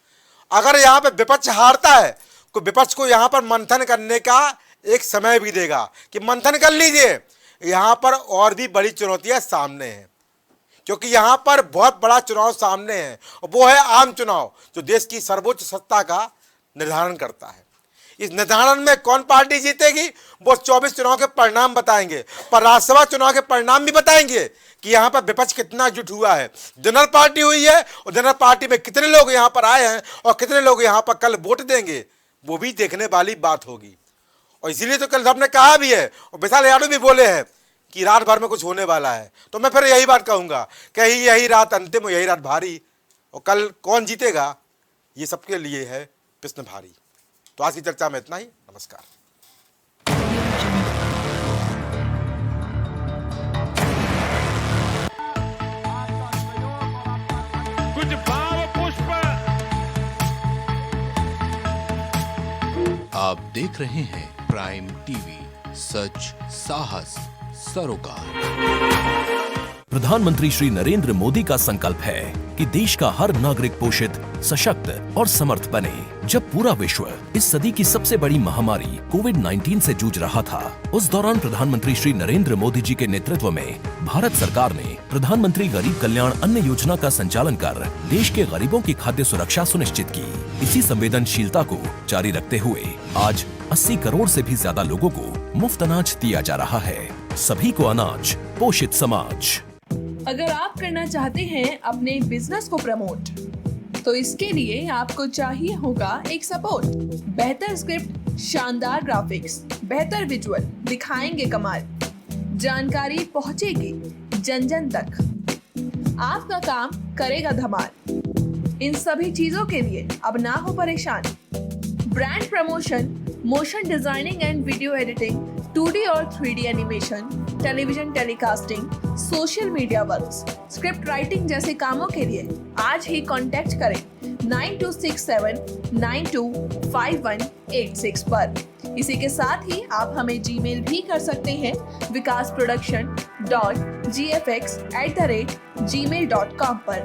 अगर यहाँ पर विपक्ष हारता है तो विपक्ष को यहाँ पर मंथन करने का एक समय भी देगा कि मंथन कर लीजिए, यहाँ पर और भी बड़ी चुनौतियाँ सामने हैं, क्योंकि यहाँ पर बहुत बड़ा चुनाव सामने है और वो है आम चुनाव जो देश की सर्वोच्च सत्ता का निर्धारण करता है। इस निर्धारण में कौन पार्टी जीतेगी वो 24 चुनाव के परिणाम बताएंगे, पर राज्यसभा चुनाव के परिणाम भी बताएंगे कि यहाँ पर विपक्ष कितना जुट हुआ है। जनरल पार्टी हुई है और जनरल पार्टी में कितने लोग यहाँ पर आए हैं और कितने लोग यहाँ पर कल वोट देंगे वो भी देखने वाली बात होगी। और इसीलिए तो कल सबने कहा भी है और विशाल यादव भी बोले हैं कि रात भर में कुछ होने वाला है। तो मैं फिर यही बात कहूँगा कि यही रात अंतिम और यही रात भारी, और कल कौन जीतेगा ये सबके लिए है प्रश्न भारी। तो आज की चर्चा में इतना ही। नमस्कार। कुछ भाव पुष्प। आप देख रहे हैं प्राइम टीवी, सच साहस सरोकार। प्रधानमंत्री श्री नरेंद्र मोदी का संकल्प है कि देश का हर नागरिक पोषित, सशक्त और समर्थ बने। जब पूरा विश्व इस सदी की सबसे बड़ी महामारी कोविड-19 से जूझ रहा था, उस दौरान प्रधानमंत्री श्री नरेंद्र मोदी जी के नेतृत्व में भारत सरकार ने प्रधानमंत्री गरीब कल्याण अन्न योजना का संचालन कर देश के गरीबों की खाद्य सुरक्षा सुनिश्चित की। इसी संवेदनशीलता को जारी रखते हुए आज 80 करोड़ से भी ज्यादा लोगों को मुफ्त अनाज दिया जा रहा है। सभी को अनाज, पोषित समाज। अगर आप करना चाहते हैं अपने बिजनेस को प्रमोट, तो इसके लिए आपको चाहिए होगा एक सपोर्ट। बेहतर स्क्रिप्ट, शानदार ग्राफिक्स, बेहतर विजुअल, दिखाएंगे कमाल, जानकारी पहुंचेगी जन जन तक, आपका काम करेगा धमाल। इन सभी चीजों के लिए अब ना हो परेशान। Brand promotion, motion designing and video editing, 2D और 3D animation, television telecasting, social media works, script writing जैसे कामों के लिए आज ही कांटेक्ट करें 9267925186 पर। इसी के साथ ही आप हमें जीमेल भी कर सकते हैं vikasproduction.gfx@gmail.com पर।